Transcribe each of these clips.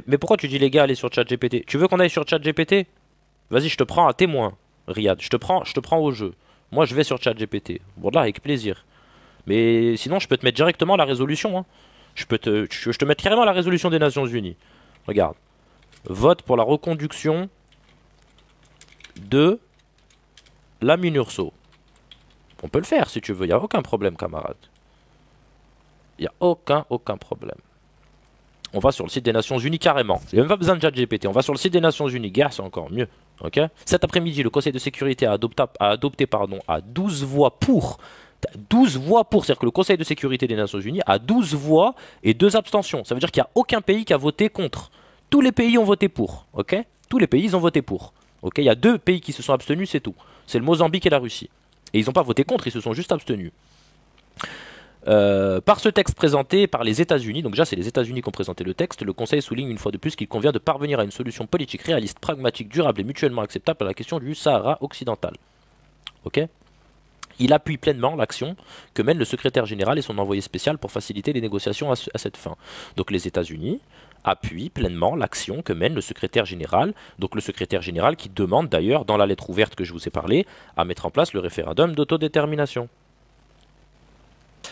Mais pourquoi tu dis les gars, allez sur ChatGPT? Tu veux qu'on aille sur ChatGPT? Vas-y, je te prends à témoin, Riyad. Je te prends au jeu. Moi, je vais sur ChatGPT. Bon, là, avec plaisir. Mais sinon, je peux te mettre directement la résolution, hein. Je te mets carrément la résolution des Nations Unies. Regarde. Vote pour la reconduction de la MINURSO. On peut le faire si tu veux, il n'y a aucun problème, camarade. Il n'y a aucun problème. On va sur le site des Nations Unies carrément. Il n'y a même pas besoin de ChatGPT. On va sur le site des Nations Unies. Guerre, c'est encore mieux. Ok. Cet après-midi, le Conseil de sécurité a adopté à 12 voix pour. 12 voix pour. C'est-à-dire que le Conseil de sécurité des Nations Unies a 12 voix et 2 abstentions. Ça veut dire qu'il n'y a aucun pays qui a voté contre. Tous les pays ont voté pour. Ok. Tous les pays, ils ont voté pour. Ok. Il y a 2 pays qui se sont abstenus, c'est tout. C'est le Mozambique et la Russie. Et ils n'ont pas voté contre, ils se sont juste abstenus. Par ce texte présenté par les États-Unis, donc déjà c'est les États-Unis qui ont présenté le texte, le Conseil souligne une fois de plus qu'il convient de parvenir à une solution politique réaliste, pragmatique, durable et mutuellement acceptable à la question du Sahara occidental. Ok. Il appuie pleinement l'action que mène le secrétaire général et son envoyé spécial pour faciliter les négociations à cette fin. Donc les États-Unis appuient pleinement l'action que mène le secrétaire général, donc le secrétaire général qui demande d'ailleurs dans la lettre ouverte que je vous ai parlé à mettre en place le référendum d'autodétermination.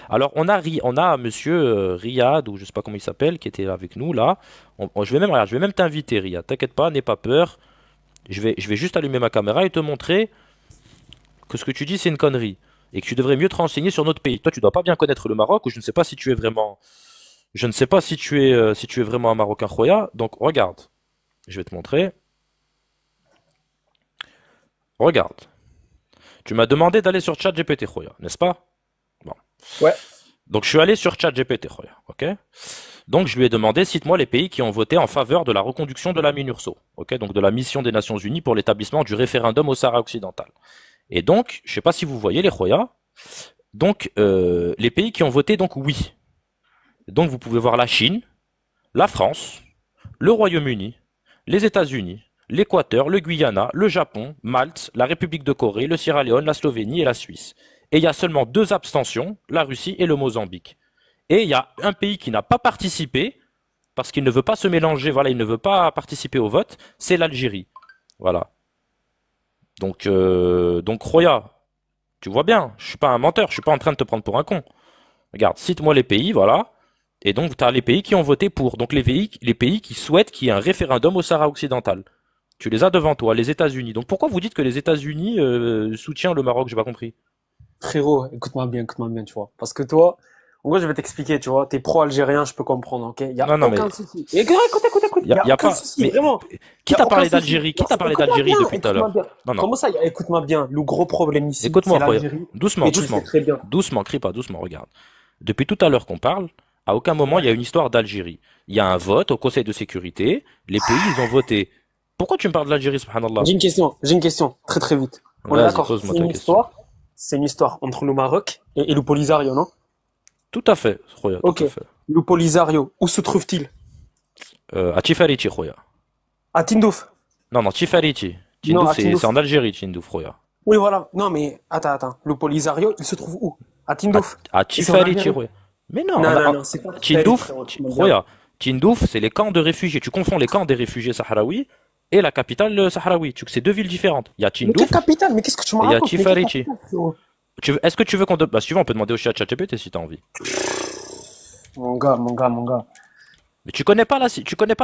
Alors on a monsieur Riyad, ou je sais pas comment il s'appelle, qui était avec nous là. Je vais même t'inviter Riyad, t'inquiète pas, n'aie pas peur. Je vais juste allumer ma caméra et te montrer que ce que tu dis c'est une connerie. Et que tu devrais mieux te renseigner sur notre pays. Toi tu dois pas bien connaître le Maroc, ou je ne sais pas si tu es vraiment. Je ne sais pas si tu es vraiment un Marocain khoya. Donc regarde, je vais te montrer. Regarde. Tu m'as demandé d'aller sur ChatGPT khoya, n'est-ce pas? Bon. Ouais. Donc je suis allé sur ChatGPT, ok. Donc je lui ai demandé, cite-moi les pays qui ont voté en faveur de la reconduction de la MINURSO, ok, donc de la mission des Nations Unies pour l'établissement du référendum au Sahara occidental. Et donc, je sais pas si vous voyez les Khoya, donc les pays qui ont voté donc oui. Donc vous pouvez voir la Chine, la France, le Royaume-Uni, les États-Unis, l'Équateur, le Guyana, le Japon, Malte, la République de Corée, le Sierra Leone, la Slovénie et la Suisse. Et il y a seulement 2 abstentions, la Russie et le Mozambique. Et il y a un pays qui n'a pas participé, parce qu'il ne veut pas se mélanger, voilà, il ne veut pas participer au vote, c'est l'Algérie. Voilà. Donc Roya, tu vois bien, je suis pas un menteur, je suis pas en train de te prendre pour un con. Regarde, cite-moi les pays, voilà. Et donc, tu as les pays qui ont voté pour. Donc, les pays qui souhaitent qu'il y ait un référendum au Sahara occidental. Tu les as devant toi, les États-Unis. Donc, pourquoi vous dites que les États-Unis soutiennent le Maroc? J'ai pas compris. Frérot, écoute-moi bien, tu vois. Parce que toi, en gros, je vais t'expliquer, tu vois. T'es pro-algérien, je peux comprendre, ok? Il y a Non, non, mais aucun souci. Et écoute. y Il a, y a y a aucun pas. souci, Mais vraiment. Il qui y a t'a aucun parlé souci. d'Algérie? Qui Genre, t'a parlé écoute-moi d'Algérie bien, depuis tout à écoute-moi l'heure? bien. Non, non. Comment ça, écoute-moi bien. Le gros problème ici, Écoute-moi, c'est Roya. l'Algérie. Doucement, Et tu le sais doucement. très bien. Doucement, crie pas, doucement, regarde. Depuis tout à l'heure qu'on parle, à aucun moment il y a une histoire d'Algérie. Il y a un vote au Conseil de sécurité. Les pays, ils ont voté. Pourquoi tu me parles de l'Algérie, subhanallah? J'ai une question, très très vite. On est Vas-y, d'accord. pose-moi ta question. C'est une histoire entre le Maroc et le Polisario, non? Tout à fait, Roya, tout Ok. à fait. Le Polisario, où se trouve-t-il? À Tifariti, Roya. À Tindouf. Non, non, Tifariti. Non, Tindouf, à c'est Tindouf. en Algérie, Tindouf, Roya. Oui, voilà. Non, mais attends. Le Polisario, il se trouve où? À À, Tindouf. à Et c'est en Tifariti, Algérie. Roya. Mais non, Non, c'est pas Tifarit, Tindouf, frérot, tu m'as bien. Roya. Tindouf, c'est les camps de réfugiés. Tu confonds les camps des réfugiés sahraouis et la capitale sahraoui. C'est 2 villes différentes. Il y a Mais quelle Tindouf capitale? Mais qu'est-ce que tu me et il y a racontes? Mais quelle Tifariti. capitale, frérot? Est-ce que tu veux Bah, si tu veux, on peut demander au chat ChatGPT si t'as envie. Mon gars. Mais tu connais pas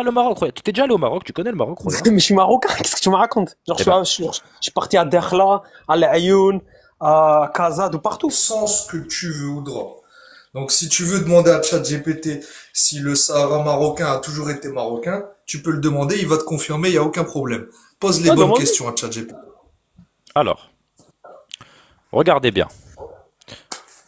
le Maroc, Roya. Tu t'es déjà allé au Maroc, tu connais le Maroc, Roya. Mais je suis marocain, qu'est-ce que tu me racontes? Genre, Eh ben, je suis parti à Dakhla, à El Ayoun, à Casa, de partout. Sens que tu voudras. Donc, si tu veux demander à ChatGPT si le Sahara marocain a toujours été marocain, tu peux le demander, il va te confirmer, il n'y a aucun problème. Pose les Ouais, bonnes demande-lui. questions à ChatGPT. alors, regardez bien.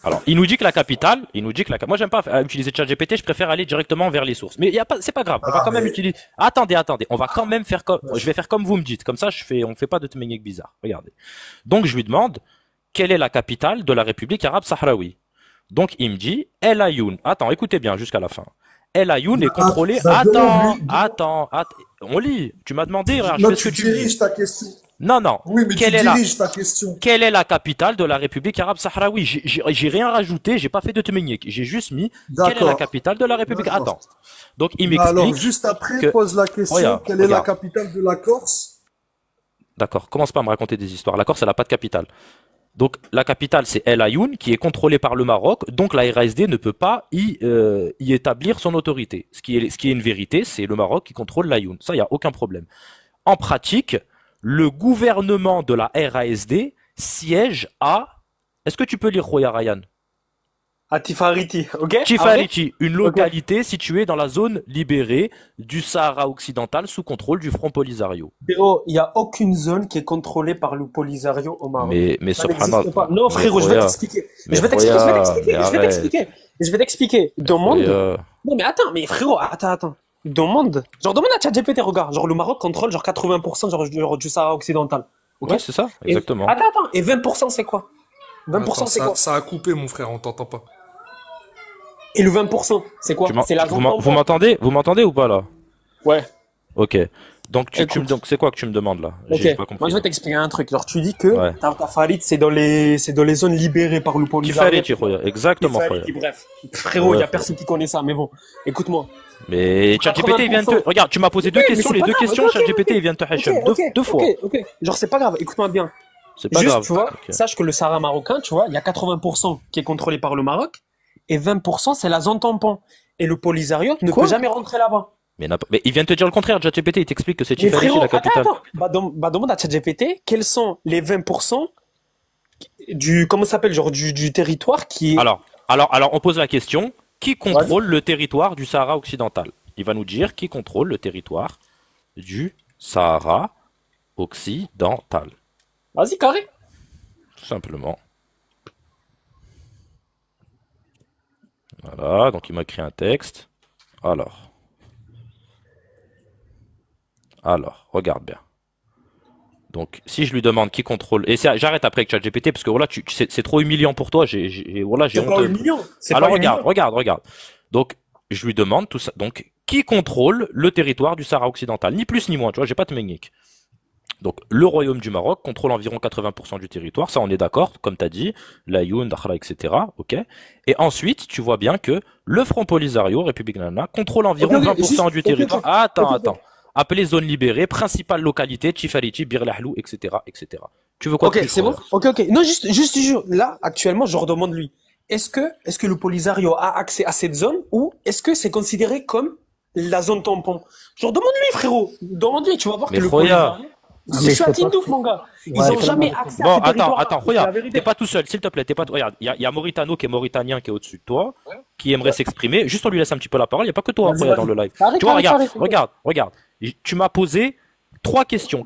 Alors, moi j'aime pas utiliser ChatGPT, je préfère aller directement vers les sources. Mais c'est pas grave, on va Ah, quand même mais utiliser. Attendez, on va quand même faire comme, je vais faire comme vous me dites. Comme ça, on fait pas de tménique bizarre. Regardez. Donc, je lui demande quelle est la capitale de la République arabe sahraoui. Donc, il me dit El Ayoun. Attends, écoutez bien jusqu'à la fin. El Ayoun est contrôlé. bah Attends, demande-lui. attends, on lit. Tu m'as demandé, regarde, je Là, fais ce que tu tu me dis. diriges ta question. Non, non. Oui, mais tu Quelle est la, diriges ta question. quelle est la capitale de la République arabe sahraoui? J'ai rien rajouté, j'ai pas fait de tménique. J'ai juste mis quelle est la D'accord. capitale de la République. D'accord. Attends. Donc, il Bah alors, m'explique juste après, que, pose la question, regarde, quelle est la regarde. capitale de la Corse? D'accord. Commence pas à me raconter des histoires. La Corse, elle a pas de capitale. Donc, la capitale, c'est El Ayoun, qui est contrôlée par le Maroc. Donc, la RASD ne peut pas y établir son autorité. Ce qui est une vérité, c'est le Maroc qui contrôle l'Ayoun. Ça, il y a aucun problème. En pratique, le gouvernement de la RASD siège à... Est-ce que tu peux lire Roya Ryan? À Tifariti, ok? Après? Tifariti, une Ok. localité située dans la zone libérée du Sahara occidental sous contrôle du Front Polisario. Frérot, il n'y a aucune zone qui est contrôlée par le Polisario au Maroc. Mais Ça subhanallah. n'existe pas. Non, Mais frérot, je vais Roya, t'expliquer. mais Je vais t'expliquer, je vais Roya, t'expliquer, mais je vais arrête. t'expliquer. Je vais t'expliquer. Mais Demande. Roya. Non, mais attends, mais frérot, attends. Demande. Genre, demande à ChatGPT, regarde. Genre, le Maroc contrôle genre 80% genre, du Sahara occidental. Ok? Ouais, c'est ça, Et, exactement. attends. Et 20%, c'est quoi? 20%, Attends, c'est quoi? ça a coupé, mon frère, on t'entend pas. Et le 20%, c'est quoi? Tu m'en- C'est la vous zone m'en- vous tampon. m'entendez? Vous m'entendez ou pas là? Ouais. Ok. Donc Écoute. donc c'est quoi que tu me demandes là? Ok. J'ai pas Moi, compris. je vais t'expliquer un truc. Genre, tu dis que Ouais. Tafarit, c'est dans les zones libérées par le Polisario. Tifariti, Roya. Exactement, Roya. Tifariti, bref. Frérot, il y Ouais, a personne qui connaît ça, mais bon. Écoute-moi. Mais ChatGPT, il vient de te... 80%. Regarde, tu m'as posé deux Ouais, mais questions. c'est Les pas deux grave. questions, Ok, ChatGPT, il vient de te hashem. Deux fois. ok. Genre, c'est pas grave. Écoute-moi bien. C'est pas Juste, grave. tu vois, Ok. sache que le Sahara marocain, tu vois, il y a 80% qui est contrôlé par le Maroc et 20% c'est la zone tampon. Et le Polisario ne Quoi? peut jamais rentrer là-bas. Mais il vient de te dire le contraire. ChatGPT, il t'explique que c'est Mais Tifariti frérot, la attends. capitale. Bah, demande à ChatGPT quels sont les 20% du, comment ça s'appelle, genre du territoire qui est. Alors, on pose la question. Qui Vas-y. contrôle le territoire du Sahara occidental? Il va nous dire qui contrôle le territoire du Sahara occidental. Vas-y, carré. Tout simplement. Voilà, donc il m'a écrit un texte. Alors, regarde bien. Donc, si je lui demande qui contrôle, et j'arrête après avec ChatGPT parce que voilà, c'est trop humiliant pour toi. Voilà, j'ai C'est pas honte. humiliant. C'est Alors pas humiliant. regarde. Donc, je lui demande tout ça. Donc, qui contrôle le territoire du Sahara occidental? Ni plus ni moins, tu vois, j'ai pas de ménique. Donc, le Royaume du Maroc contrôle environ 80% du territoire, ça on est d'accord, comme tu as dit, l'Ayoun, Dakhla, etc. Ok. Et ensuite, tu vois bien que le Front Polisario, République Nana, contrôle environ Ok, 20% du territoire. Attends. Ok. Appelé zone libérée, principale localité, Tifariti, Bir Lahlou, etc., etc. Tu veux quoi de Ok, plus, c'est bon? frère? Ok. Non, juste, là, actuellement, je redemande lui. Est-ce que le Polisario a accès à cette zone ou est-ce que c'est considéré comme la zone tampon? Genre, demande-lui, frérot. Demande-lui, tu vas voir Mais que le Roya. Polisario. Ah, Je mais suis un c'est team pas- d'ouf, mon gars. Ils Ouais, ont c'est jamais bon. accès à Bon, ce territoire. attends, C'est la regarde, vérité. t'es pas tout seul, s'il te plaît, regarde, il y a Moritano qui est mauritanien qui est au-dessus de toi, qui aimerait s'exprimer. Juste on lui laisse un petit peu la parole, il n'y a pas que toi, Vas-y, Roya, vas-y. dans le live. Carré, Tu vois, carré, regarde. Tu m'as posé trois questions.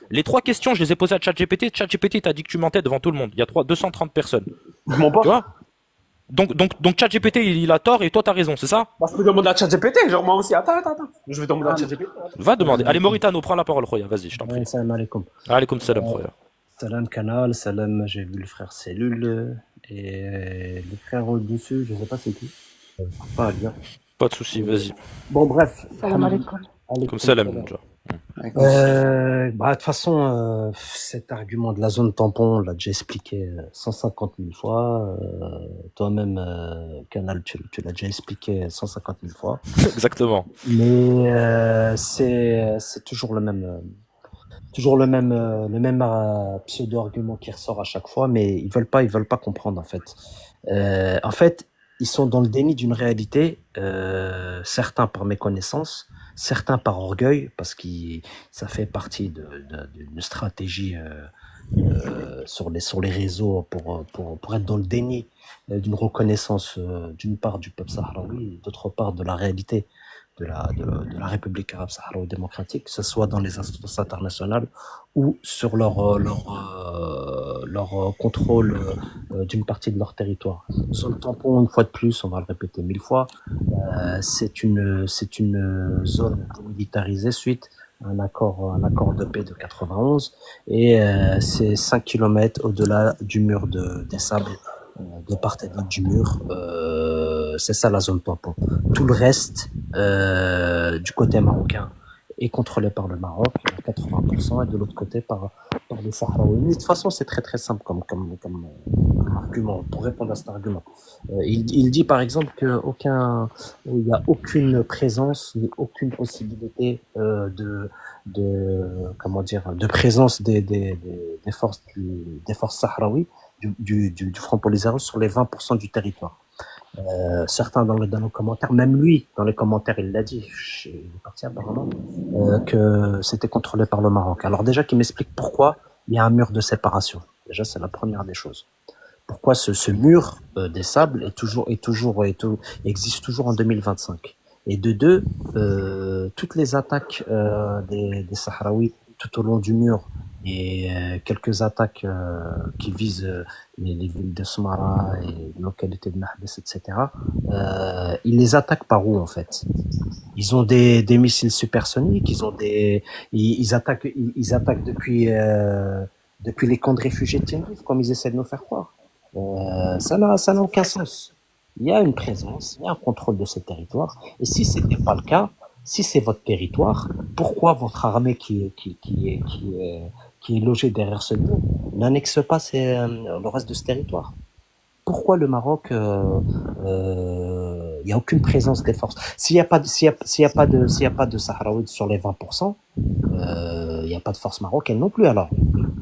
Les trois questions, je les ai posées à ChatGPT. ChatGPT t'a dit que tu mentais devant tout le monde. Il y a 230 personnes. Je m'en pas. Tu vois? Donc ChatGPT, il a tort et toi, t'as raison, c'est ça? Bah, je peux demander à ChatGPT, genre moi aussi. Attends. Je vais demander à ChatGPT. Va demander. Allez, Moritano, prends la parole, Roya, vas-y, je t'en prie. Ouais, salam alaikum. Alaikum salam, Roya. Salam Canal, salam, j'ai vu le frère Cellule et le frère au-dessus, je sais pas c'est qui. Pas à dire. Pas de souci, vas-y. Bon, bref. Salam alaikum. Comme salam, déjà. Bah, de toute façon, cet argument de la zone tampon, on l'a déjà expliqué 150 000 fois. Toi-même, Canal, tu l'as déjà expliqué 150 000 fois. Exactement. Mais c'est toujours le même pseudo-argument qui ressort à chaque fois, mais ils veulent pas comprendre en fait, ils sont dans le déni d'une réalité, certains par méconnaissance, certains par orgueil, parce que ça fait partie d'une stratégie sur les réseaux pour être dans le déni d'une reconnaissance d'une part du peuple sahraoui et d'autre part de la réalité de la République arabe sahraoui-démocratique, que ce soit dans les instances internationales ou sur leur contrôle d'une partie de leur territoire. Sur le tampon, une fois de plus, on va le répéter 1000 fois, c'est une zone militarisée suite à un accord de paix de 91 et c'est 5 kilomètres au-delà du mur des sables, de part et d'autre du mur. C'est ça la zone tampon. Tout le reste du côté marocain est contrôlé par le Maroc à 80% et de l'autre côté par les Sahraouis. Mais de toute façon, c'est très très simple comme argument pour répondre à cet argument. Il dit par exemple il n'y a aucune présence ni aucune possibilité de présence des forces sahraouis du Front Polisario sur les 20% du territoire. Certains dans nos commentaires, même lui, dans les commentaires, il l'a dit, il est parti apparemment, que c'était contrôlé par le Maroc. Alors déjà, qu'il m'explique pourquoi il y a un mur de séparation. Déjà, c'est la première des choses. Pourquoi ce mur des sables existe toujours en 2025. Et de deux, toutes les attaques des Sahraouis tout au long du mur et quelques attaques qui visent les villes de Smara et les localités de Mahbes, etc. Ils les attaquent par où en fait? Ils ont des missiles supersoniques, ils attaquent depuis les camps de réfugiés de Tindouf, comme ils essaient de nous faire croire. Ça n'a aucun sens. Il y a une présence, il y a un contrôle de ce territoire. Et si ce n'est pas le cas, si c'est votre territoire, pourquoi votre armée qui est logée derrière ce mur n'annexe pas le reste de ce territoire? Pourquoi le Maroc, il y a aucune présence des forces? S'il y a pas de Sahraouis sur les 20%, il y a pas de force marocaine non plus alors.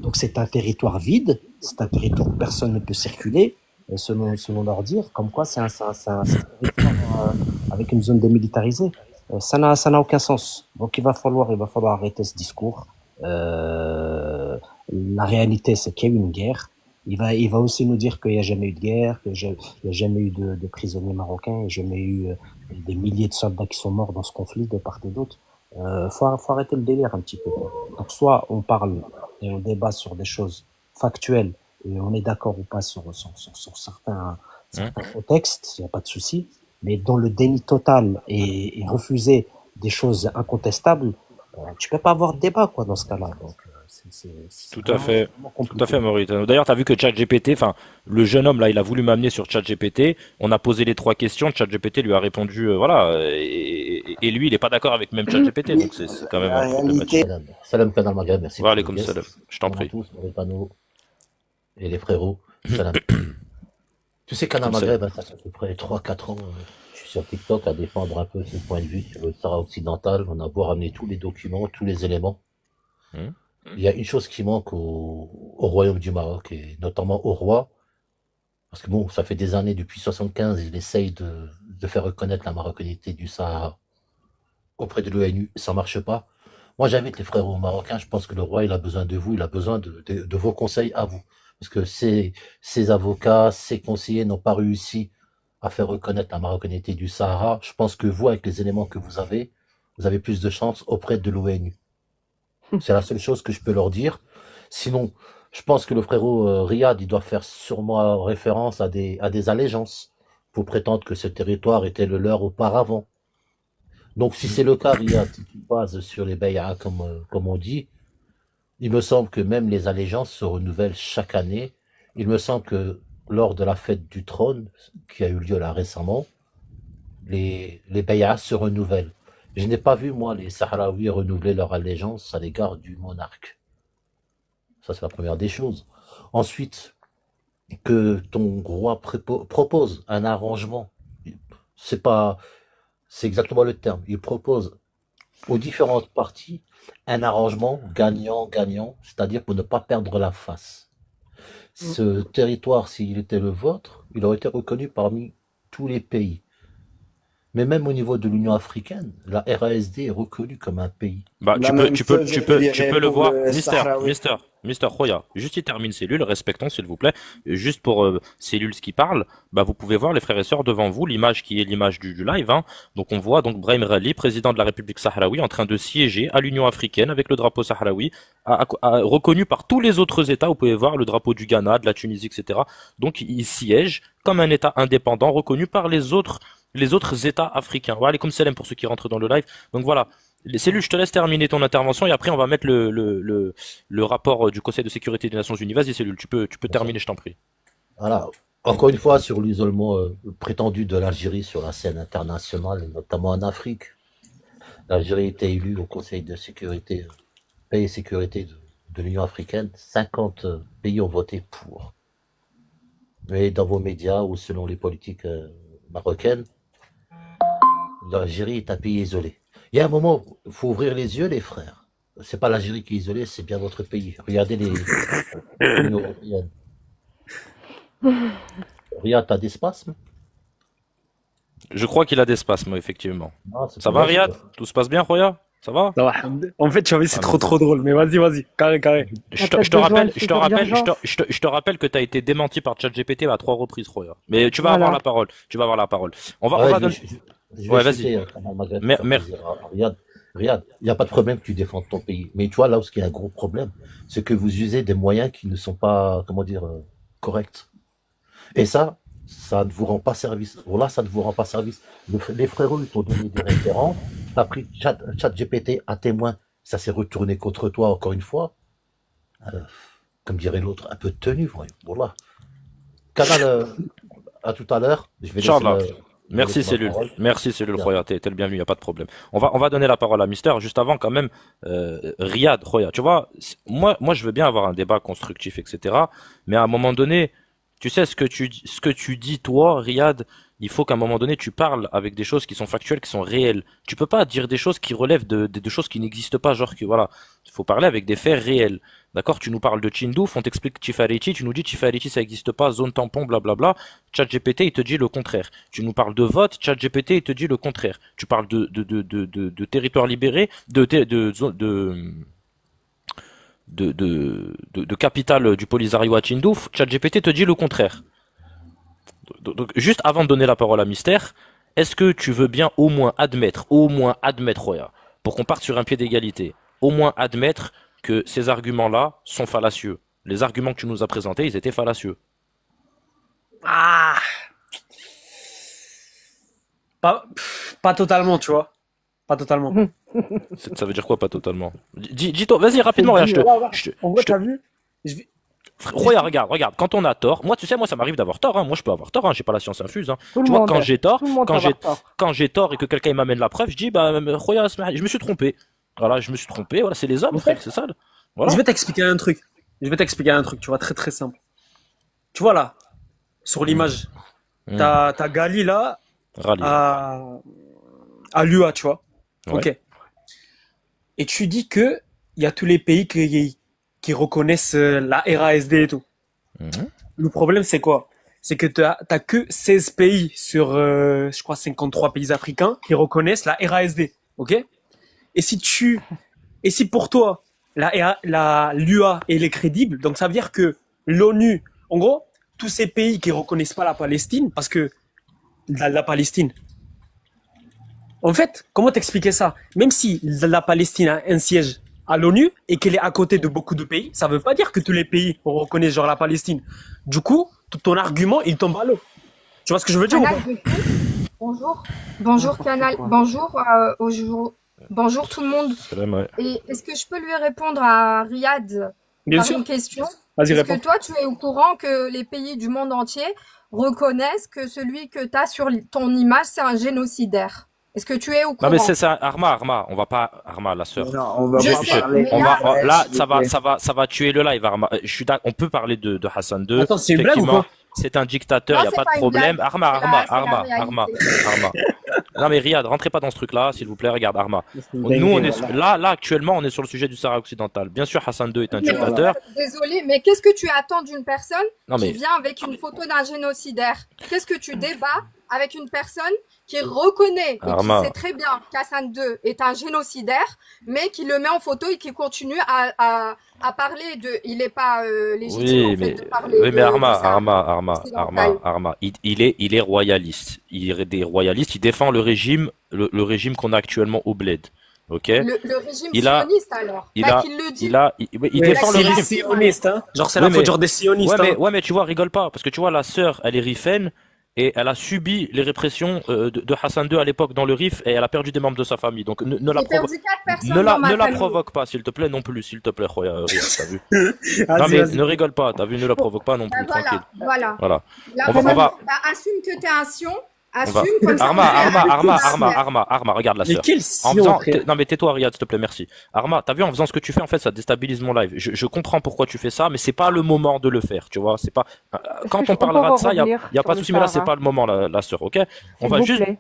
Donc c'est un territoire vide, c'est un territoire où personne ne peut circuler, selon leur dire, comme quoi c'est un territoire avec une zone démilitarisée. Ça n'a aucun sens. Donc il va falloir arrêter ce discours. La réalité, c'est qu'il y a eu une guerre. Il va aussi nous dire qu'il n'y a jamais eu de guerre, qu'il n'y a jamais eu de prisonniers marocains, il n'y a jamais eu des milliers de soldats qui sont morts dans ce conflit de part et d'autre. Faut arrêter le délire un petit peu, quoi. Donc soit on parle et on débat sur des choses factuelles et on est d'accord ou pas sur certains contextes, il n'y a pas de souci. Mais dans le déni total et refuser des choses incontestables, tu peux pas avoir de débat, quoi, dans ce cas-là. Donc, Tout à fait, tout à fait, Maurice. D'ailleurs, tu as vu que ChatGPT, enfin, le jeune homme là, il a voulu m'amener sur ChatGPT. On a posé les trois questions. ChatGPT lui a répondu, voilà, et lui, il est pas d'accord avec même ChatGPT, donc c'est quand même un problématique. Salam Canal Maghreb, merci Voilà, pour le comme guest. salam. Je t'en Salam à prie. tous, Mauritano et les frérots. Salam. Tu sais, Canal Comme Maghreb, ça fait à peu près 3-4 ans, je suis sur TikTok à défendre un peu ce point de vue sur le Sahara occidental. On a beau ramener tous les documents, tous les éléments. Hum. Il y a une chose qui manque au royaume du Maroc et notamment au roi. Parce que bon, ça fait des années, depuis 75, il essaye de faire reconnaître la marocanité du Sahara auprès de l'ONU. Ça marche pas. Moi, j'invite les frères marocains. Je pense que le roi, il a besoin de vous. Il a besoin de vos conseils à vous. Parce que ces avocats, ces conseillers n'ont pas réussi à faire reconnaître la marocanité du Sahara. Je pense que vous, avec les éléments que vous avez plus de chances auprès de l'ONU. C'est la seule chose que je peux leur dire. Sinon, je pense que le frérot Riyad, il doit faire sûrement référence à des allégeances pour prétendre que ce territoire était le leur auparavant. Donc, si c'est le cas, Riyad, si tu te bases sur les bay'as, comme on dit, il me semble que même les allégeances se renouvellent chaque année. Il me semble que lors de la fête du trône, qui a eu lieu là récemment, les bay'as se renouvellent. Je n'ai pas vu, moi, les Sahraouis renouveler leur allégeance à l'égard du monarque. Ça, c'est la première des choses. Ensuite, que ton roi propose un arrangement. C'est exactement le terme. Il propose aux différentes parties un arrangement gagnant-gagnant, c'est-à-dire pour ne pas perdre la face. Ce territoire, s'il était le vôtre, il aurait été reconnu parmi tous les pays. Mais même au niveau de l'Union africaine, la RASD est reconnue comme un pays. Bah, La tu même peux chose, je dirais le pour voir, le Sahraoui. Mister Roya. Juste, il termine Cellule, respectons, s'il vous plaît. Juste pour Cellule, ce qui parle, bah, vous pouvez voir les frères et sœurs devant vous, l'image qui est l'image du live, hein. Donc, on voit donc Brahim Rali, président de la République sahraoui, en train de siéger à l'Union africaine avec le drapeau sahraoui, reconnu par tous les autres États. Vous pouvez voir le drapeau du Ghana, de la Tunisie, etc. Donc, il siège comme un État indépendant, reconnu par les autres États africains. Voilà, comme salam pour ceux qui rentrent dans le live. Donc voilà. Cellule, je te laisse terminer ton intervention et après on va mettre le rapport du Conseil de sécurité des Nations Unies. Vas-y, Cellule, tu peux terminer, je t'en prie. Voilà. Encore une fois, sur l'isolement prétendu de l'Algérie sur la scène internationale, et notamment en Afrique. l'Algérie était élue au Conseil de sécurité, paix et sécurité de l'Union africaine. 50 pays ont voté pour. Mais dans vos médias ou selon les politiques marocaines, l'Algérie est un pays isolé. Il y a un moment, il faut ouvrir les yeux, les frères. C'est pas l'Algérie qui est isolée, c'est bien votre pays. Regardez l'Union européenne. Riyad, t'as des spasmes? Je crois qu'il a des spasmes, effectivement. Non, c'est Ça pas va, vrai. Riyad? Tout se passe bien, Roya? Ça va? Non, en fait, tu vois, c'est trop drôle. Mais vas-y, carré, carré. Je T'as te besoin rappelle, de je te support rappelle, d'urgence. je te rappelle que tu as été démenti par ChatGPT à 3 reprises, Roya. Mais tu vas Voilà. avoir la parole. Tu vas avoir la parole. On va Ouais, donner. je Ouais, vais vas-y. citer Kamal Maghreb pour Mer- faire mer- plaisir à Riyad, il n'y a pas de problème que tu défendes ton pays. Mais tu vois, là où il y a un gros problème, c'est que vous usez des moyens qui ne sont pas, comment dire, corrects. Et ça ne vous rend pas service. Voilà, ça ne vous rend pas service. Les frérots, ils t'ont donné des références. T'as pris ChatGPT à témoin. Ça s'est retourné contre toi encore une fois. Comme dirait l'autre, un peu de tenue, voyons. Voilà. Kamal, à tout à l'heure. Je vais laisser Inch'Allah. le- Merci, laisser ma cellule. parole. Merci, cellule, Bien. Roya. T'es le bienvenu, il n'y a pas de problème. On va donner la parole à Mister. Juste avant, quand même, Riyad, Roya. Tu vois, moi, je veux bien avoir un débat constructif, etc. Mais à un moment donné, tu sais, ce que tu dis, toi, Riyad, il faut qu'à un moment donné, tu parles avec des choses qui sont factuelles, qui sont réelles. Tu peux pas dire des choses qui relèvent de choses qui n'existent pas, genre que, voilà. Il faut parler avec des faits réels. D'accord? Tu nous parles de Tindouf, on t'explique Tifariti, tu nous dis Tifariti ça n'existe pas, zone tampon, blablabla. ChatGPT, il te dit le contraire. Tu nous parles de vote, ChatGPT, il te dit le contraire. Tu parles de territoire libéré, de capitale du Polisario à Tindouf, ChatGPT te dit le contraire. Donc, juste avant de donner la parole à Mystère, est-ce que tu veux bien au moins admettre, Roya, pour qu'on parte sur un pied d'égalité, au moins admettre que ces arguments-là sont fallacieux. Les arguments que tu nous as présentés, ils étaient fallacieux. Ah, pas totalement, tu vois. Pas totalement. Ça veut dire quoi, pas totalement? Dis-toi, vas-y, rapidement, regarde, En vrai, t'as vu? Je vais- Roya, regarde, quand on a tort, moi, tu sais, moi, ça m'arrive d'avoir tort, hein. Moi, je peux avoir tort, hein. J'ai pas la science infuse, hein. Tout le Tu vois, monde. quand j'ai tort, Tout le monde quand va j'ai, avoir tort. quand j'ai tort et que quelqu'un il m'amène la preuve, je dis, bah, Roya, je me suis trompé. Voilà, je me suis trompé, voilà, c'est les hommes, En frère, fait, c'est ça. Voilà. Je vais t'expliquer un truc. Tu vois, très très simple. Tu vois là, sur l'image, Mm. t'as Gali là, Rallye. à l'UA, tu vois. Ouais. Ok. Et tu dis que il y a tous les pays qui reconnaissent la RASD et tout. Mhm. Le problème, c'est quoi? C'est que t'as que 16 pays sur, je crois, 53 pays africains qui reconnaissent la RASD. Ok? Et si pour toi, l'UA, elle est crédible, donc ça veut dire que l'ONU, en gros, tous ces pays qui reconnaissent pas la Palestine, parce que la Palestine, en fait, comment t'expliquer ça? Même si la Palestine a un siège à l'ONU et qu'elle est à côté de beaucoup de pays, ça veut pas dire que tous les pays reconnaissent genre la Palestine. Du coup, tout ton argument, il tombe à l'eau. Tu vois ce que je veux dire ou Canal pas? de foot. Bonjour. Bonjour Canal. Bonjour tout le monde. Salam, ouais. Et est-ce que je peux lui répondre à Riyad Bien par sûr. une question? Vas-y, Est-ce réponds. que toi, tu es au courant que les pays du monde entier reconnaissent que celui que tu as sur ton image, c'est un génocidaire? Est-ce que tu es au Non, courant? mais c'est ça, Arma, on va pas, Arma, la sœur. Non, on va Je pas sais, parler. mais On là- va, là, s'il vous plaît. ça va tuer le live, Arma. On peut parler de Hassan II. Attends, c'est une blague ou Effectivement, quoi? c'est un dictateur, Non, il n'y a c'est pas de pas une problème. blague. Arma. C'est la réalité. Non, mais Riyad, rentrez pas dans ce truc-là, s'il vous plaît, regarde, Arma. Nous, on est, là, actuellement, on est sur le sujet du Sahara occidental. Bien sûr, Hassan II est un Mais- dictateur. Désolée, mais qu'est-ce que tu attends d'une personne Non, qui mais, vient avec une photo d'un génocidaire? Qu'est-ce que tu débats avec une personne qui reconnaît et Arma. qui sait très bien qu'Hassan II est un génocidaire, mais qui le met en photo et qui continue à parler de... Il n'est pas légitime, oui, en fait, mais, de parler oui, mais de Arma, ça. Occidental. il est royaliste. Il est des royalistes, il défend le régime qu'on a actuellement au bled. Ok? Le régime Il a- sioniste, alors. il Bah, a- qu'il le dit. il défend le c'est régime. les sionistes, hein. Genre, c'est Ouais, la faute mais- genre des sionistes, hein. Ouais, mais tu vois, rigole pas, parce que tu vois, la sœur, elle est rifaine, et elle a subi les répressions de Hassan II à l'époque dans le RIF, et elle a perdu des membres de sa famille. Donc ne la, J'ai perdu 4 personnes ne la, dans ma ne la famille. provoque pas, s'il te plaît, non plus, s'il te plaît, Riyad, t'as vu? Vas-y, Non, mais vas-y. ne rigole pas, t'as vu, ne la provoque pas non Bah, plus, tranquille. voilà. Voilà. Là, On va- assume que t'es un sion Assume, comme ça, Arma, regarde la Mais sœur. quel En sion, faisant, frère. non mais tais-toi, Riyad, s'il te plaît, merci. Arma, t'as vu, en faisant ce que tu fais, en fait, ça déstabilise mon live. Je comprends pourquoi tu fais ça, mais c'est pas le moment de le faire, tu vois. C'est pas. Est-ce Quand que on on peut parlera de ça, revenir y a sur pas de le souci, mais là, c'est Sahara, pas le moment, la sœur, ok? On s'il va vous juste, plaît?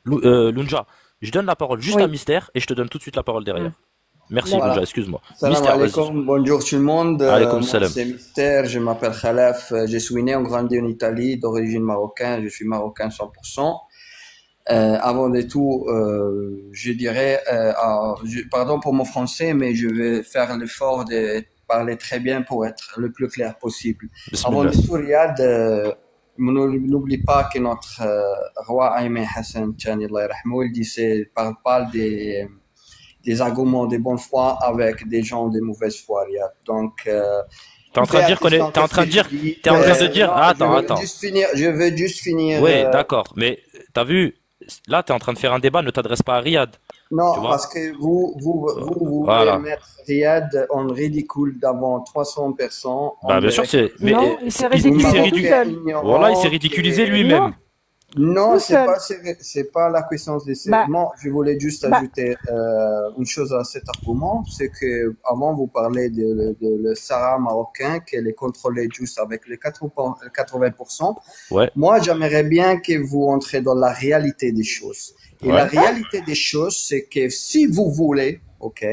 Lunja, je donne la parole juste à Oui. Mystère et je te donne tout de suite la parole derrière. Merci, D'accord. Lunja, Voilà. excuse-moi. Salam Mystère, vas-y. alaikum, bonjour tout le monde. Alaykoum Moi salam. c'est Mystère, je m'appelle Khalaf, je suis né en grandi en Italie, d'origine marocaine, je suis marocain 100%. Avant de tout, je dirais, pardon pour mon français, mais je vais faire l'effort de parler très bien pour être le plus clair possible. Avant Bismillah. de tout, Riyad, n'oublie pas que notre roi Ayman Hassan Chani, Allah yarhamou, il disait, parle pas des arguments de bonne foi avec des gens de mauvaise foi, Riyad. Donc, T'es en train de dire qu'on est, t'es en train de dire, t'es en train de dire, attends. je veux juste finir. Oui, d'accord, mais t'as vu, là, t'es en train de faire un débat, ne t'adresse pas à Riyad. Non, Tu vois. parce que vous Voilà. voulez mettre Riyad en ridicule devant 300 personnes. Bah, bien sûr, c'est, mais Non, il s'est il s'est ridiculisé ridicu- tout seul. voilà, il s'est ridiculisé lui-même. Non, Tout c'est seul. pas, c'est pas la question de ces. Bah, Moi, je voulais juste bah. ajouter une chose à cet argument, c'est que avant vous parlez de le Sahara marocain, qu'elle est contrôlée juste avec les 80%. Ouais. Moi, j'aimerais bien que vous entrez dans la réalité des choses. Et Ouais. la réalité des choses, c'est que si vous voulez, ok,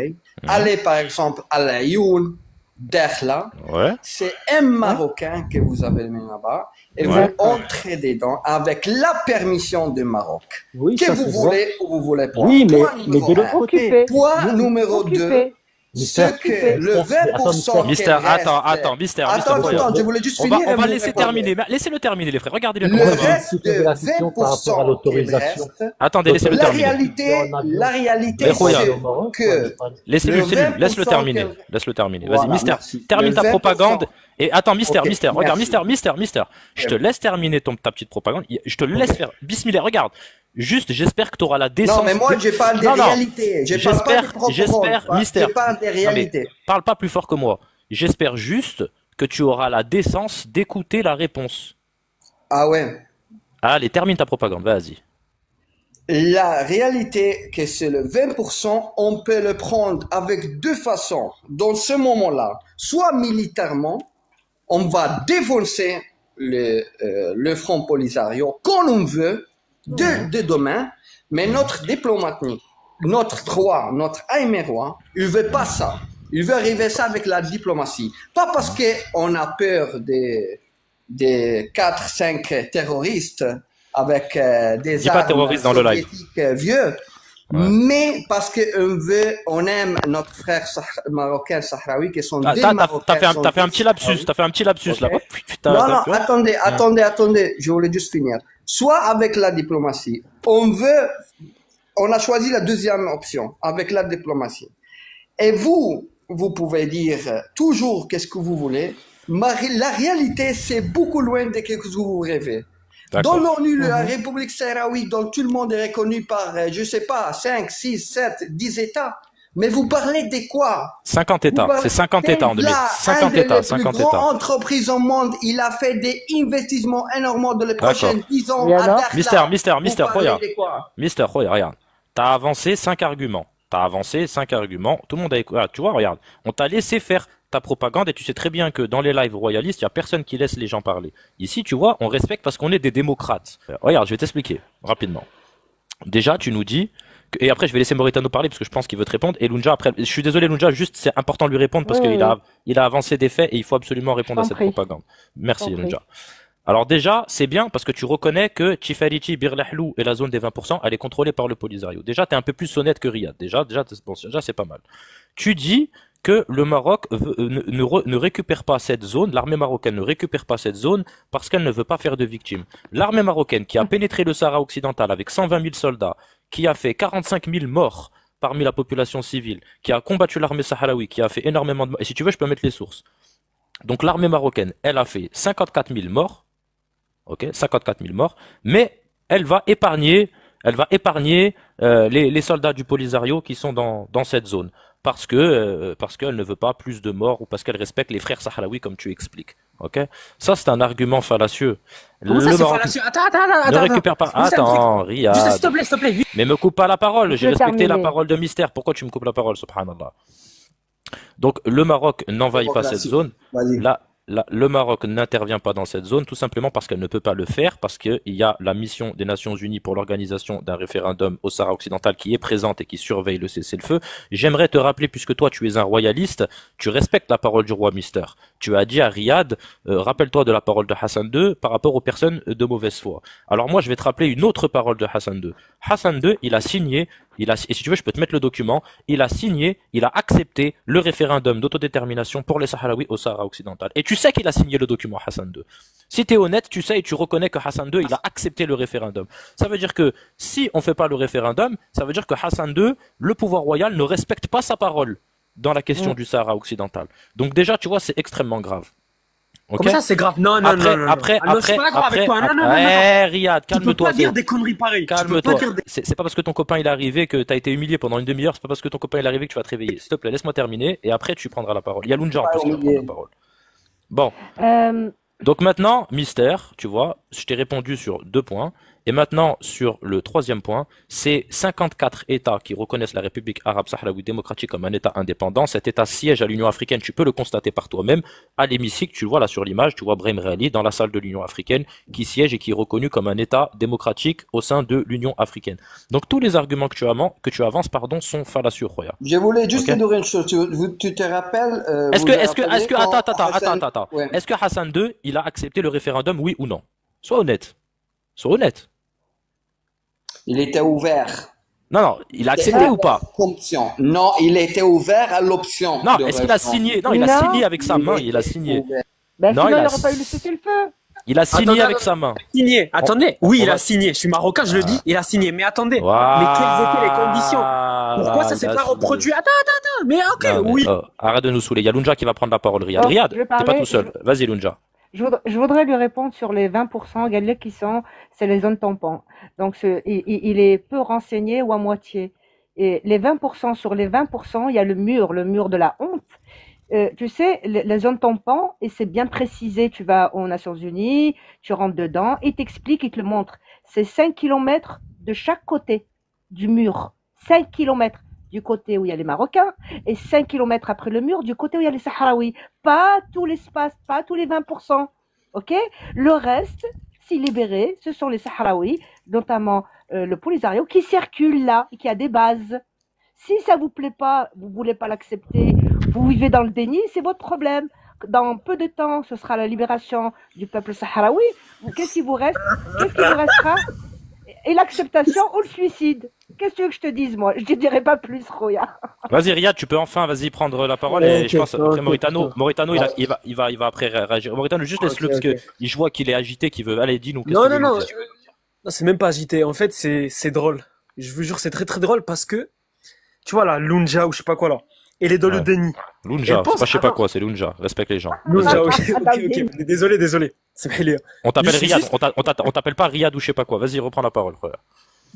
allez par exemple à la Youn, Dakhla, Ouais. c'est un Marocain que vous avez mis là-bas et Ouais. vous entrez dedans avec la permission du Maroc. Oui, Que ça vous c'est voulez ou vous voulez pas. Oui, mais- Point mais numéro de l'autre un. Occupé. Point numéro 2, Occupé. ce Mystère, que le Attends, 20% Mystère, qui reste- attends, Mystère, Attends, regarde. attends, je voulais juste On finir. va, et on va vous laisser répondez. terminer. Mais laissez-le terminer, les frères. Regardez-le Le comment ça va. reste Si tu de posais la question par rapport à 20% qui l'autorisation. reste, Attendez, laissez-le la terminer. réalité, Mais regarde. c'est que Laissez-le, le laisse-le 20% terminer. que- Laisse-le terminer. Voilà, Vas-y, Mystère. merci. Termine Le ta 20%. propagande. Et attends, Mystère, Ok, Mystère. Regarde, merci. Mystère. Je te laisse terminer ta petite propagande. Je te laisse faire. Bismillah, regarde. Juste, j'espère que tu auras la décence. Non, mais moi, je parle des Non, non. réalités. Je parle pas des propos. J'espère, Mystère. Je parle des réalités. Parle pas plus fort que moi. J'espère juste que tu auras la décence d'écouter la réponse. Ah ouais. Allez, termine ta propagande, vas-y. La réalité, que c'est le 20%, on peut le prendre avec deux façons. Dans ce moment-là, soit militairement, on va défoncer le Front Polisario quand on veut, de demain, mais notre diplomatie, notre droit, notre Aïmérois, il veut pas ça. Il veut arriver ça avec la diplomatie. Pas parce qu'on a peur des 4-5 terroristes avec des Dis pas armes terroristes dans le live. soviétiques vieux, Ouais. mais parce on aime notre frère marocain sahraoui qui sont des Marocains. T'as fait un petit lapsus, là. Ok. Hop, putain, Non, non, tu vois. attendez, je voulais juste finir. Soit avec la diplomatie, on a choisi la deuxième option, avec la diplomatie. Et vous pouvez dire toujours qu'est-ce que vous voulez, mais la réalité, c'est beaucoup loin de ce que vous rêvez. Dans D'accord. l'ONU, la République sahraoui, dont tout le monde est reconnu par, je sais pas, 5, 6, 7, 10 États. Mais vous parlez de quoi? 50 États, c'est 50 États en 2000. 50 États, 50 Une États. entreprise au monde, il a fait des investissements énormes dans les prochaines 10 ans. Et à alors Dakhla. Mystère, Vous parlez regarde. de quoi? Mister, regarde. T'as avancé 5 arguments. Tout le monde a écouté. Ah, tu vois, regarde. On t'a laissé faire ta propagande et tu sais très bien que dans les lives royalistes, il y a personne qui laisse les gens parler. Ici, tu vois, on respecte parce qu'on est des démocrates. Regarde, je vais t'expliquer rapidement. Déjà, tu nous dis et après, je vais laisser Mauritano parler parce que je pense qu'il veut te répondre. Et Lunja, après, je suis désolé, Lunja, juste, c'est important de lui répondre parce Oui, qu'il oui. il a avancé des faits et il faut absolument répondre à T'en cette prie. propagande. Merci, T'en prie. Lunja. Alors déjà, c'est bien parce que tu reconnais que Tifariti, Birlahlou et la zone des 20%, elle est contrôlée par le Polisario. Déjà, t'es un peu plus honnête que Riyad. Déjà, bon, déjà, c'est pas mal. Tu dis que le Maroc ne récupère pas cette zone, l'armée marocaine ne récupère pas cette zone parce qu'elle ne veut pas faire de victimes. L'armée marocaine qui a pénétré le Sahara occidental avec 120 000 soldats, qui a fait 45 000 morts parmi la population civile, qui a combattu l'armée sahraoui, qui a fait énormément de morts. Et si tu veux, je peux mettre les sources. Donc l'armée marocaine, elle a fait 54 000 morts, ok, 54 000 morts, mais elle va épargner les soldats du Polisario qui sont dans cette zone parce qu'elle ne veut pas plus de morts ou parce qu'elle respecte les frères sahraouis comme tu expliques. Ok? Ça, c'est un argument fallacieux. Comment ça, Le c'est Maroc fallacieux? Attends, ne récupère pas. Juste un truc. Attends, Juste, Riyad. s'il te plaît, vite. Mais me coupe pas la parole. J'ai Je vais respecté la terminer. parole de Mystère. Pourquoi tu me coupes la parole, subhanallah? Donc, le Maroc n'envahit pas cette Démocratie. zone. Vas-y. Le Maroc n'intervient pas dans cette zone, tout simplement parce qu'elle ne peut pas le faire, parce qu'il y a la mission des Nations Unies pour l'organisation d'un référendum au Sahara occidental qui est présente et qui surveille le cessez-le-feu. J'aimerais te rappeler, puisque toi tu es un royaliste, tu respectes la parole du roi Mister. Tu as dit à Riyad, rappelle-toi de la parole de Hassan II par rapport aux personnes de mauvaise foi. Alors moi je vais te rappeler une autre parole de Hassan II. Hassan II, il a signé, et si tu veux je peux te mettre le document, il a signé, il a accepté le référendum d'autodétermination pour les Sahraouis au Sahara occidental. Et tu sais qu'il a signé le document, Hassan II. Si tu es honnête, tu sais et tu reconnais que Hassan II, il a accepté le référendum. Ça veut dire que si on fait pas le référendum, ça veut dire que Hassan II, le pouvoir royal, ne respecte pas sa parole dans la question du Sahara occidental. Donc déjà, tu vois, c'est extrêmement grave. Ok? Comment ça, c'est grave? Non, non, Après, non, non. après, Ah non, je suis pas d'accord avec toi. Non, non, non, non. Riyad, Tu peux calme-toi. pas dire des conneries pareilles. Tu peux Calme-toi. pas dire des... C'est pas parce que ton copain il est arrivé que t'as été humilié pendant une demi-heure, c'est pas parce que ton copain il est arrivé que tu vas te réveiller. S'il te plaît, laisse-moi terminer et après tu prendras la parole. Il y a Lunja en plus qui va prendre la parole. Bon. Donc maintenant, Mystère, tu vois, je t'ai répondu sur 2 points. Et maintenant, sur le 3e point, c'est 54 États qui reconnaissent la République arabe sahraoui démocratique comme un État indépendant. Cet État siège à l'Union africaine, tu peux le constater par toi-même. À l'hémicycle, tu le vois là sur l'image, tu vois Brahim Rali dans la salle de l'Union africaine qui siège et qui est reconnu comme un État démocratique au sein de l'Union africaine. Donc tous les arguments que tu avances, sont fallacieux, Khoya. Je voulais juste Ok. te dire une chose. Tu te rappelles Attends. Ouais. Est-ce que Hassan II, il a accepté le référendum, oui ou non? Sois honnête. Sois honnête. Il était ouvert. Non, il a accepté ou pas? Option. Non, il était ouvert à l'option. Non, de est-ce qu'il a référendum. signé? Non, il a Non. signé avec sa main, il a signé. Ouvert. Ben, Non, sinon, il il a n'aurait pas eu le cessez-le-feu. Il a signé Attendez, avec sa main. Signé. Attendez. Oui, on il va- a signé. Je suis marocain, je le dis. Il a signé. Mais attendez. Voilà. Mais quelles étaient les conditions? Pourquoi ça s'est Il a pas signé. reproduit? Attends. Mais ok, Non, mais, oui. arrête de nous saouler. Il y a Lunja qui va prendre la parole. Riyad, Oh, Riyad, je vais t'es pas parler, tout seul. Vas-y, Lunja. Je voudrais lui répondre sur les 20%, Galilée, c'est les zones tampons. Donc, il est peu renseigné ou à moitié. Et les 20%, sur les 20%, il y a le mur de la honte. Tu sais, les zones tampons, et c'est bien précisé, tu vas aux Nations Unies, tu rentres dedans, il t'explique, il te le montre. C'est 5 kilomètres de chaque côté du mur. 5 kilomètres du côté où il y a les Marocains et 5 kilomètres après le mur du côté où il y a les Sahraouis. Pas tout l'espace, pas tous les 20%. Ok? Le reste, si libéré, ce sont les Sahraouis, notamment le Polisario, qui circulent là et qui a des bases. Si ça vous plaît pas, vous voulez pas l'accepter, vous vivez dans le déni, c'est votre problème. Dans peu de temps, ce sera la libération du peuple sahraoui. Qu'est-ce qui vous reste? Qu'est-ce qui vous restera? Et l'acceptation ou le suicide? Qu'est-ce que tu veux que je te dise, moi? Je te dirai pas plus, Roya. Vas-y, Riyad, tu peux enfin, vas-y, prendre la parole. Et je pense, après Mauritano, il va après réagir. Mauritano, juste laisse-le parce que je vois qu'il est agité, qu'il veut. Allez, dis-nous. qu'est-ce Non, que non, tu veux non. nous dire Non, c'est même pas agité. En fait, c'est drôle. Je vous jure, c'est très très drôle parce que, tu vois là, Lunja ou je sais pas quoi là, elle est dans le Ouais. déni. Lunja, Elle pense- c'est pas je sais pas attends. quoi, c'est Lunja. Respecte les gens. Lunja, ok, Attends, ok. Désolé. C'est pas lié. On t'appelle Juste- Riyad, on t'appelle pas Riyad ou je sais pas quoi. Vas-y, reprends la parole, frère.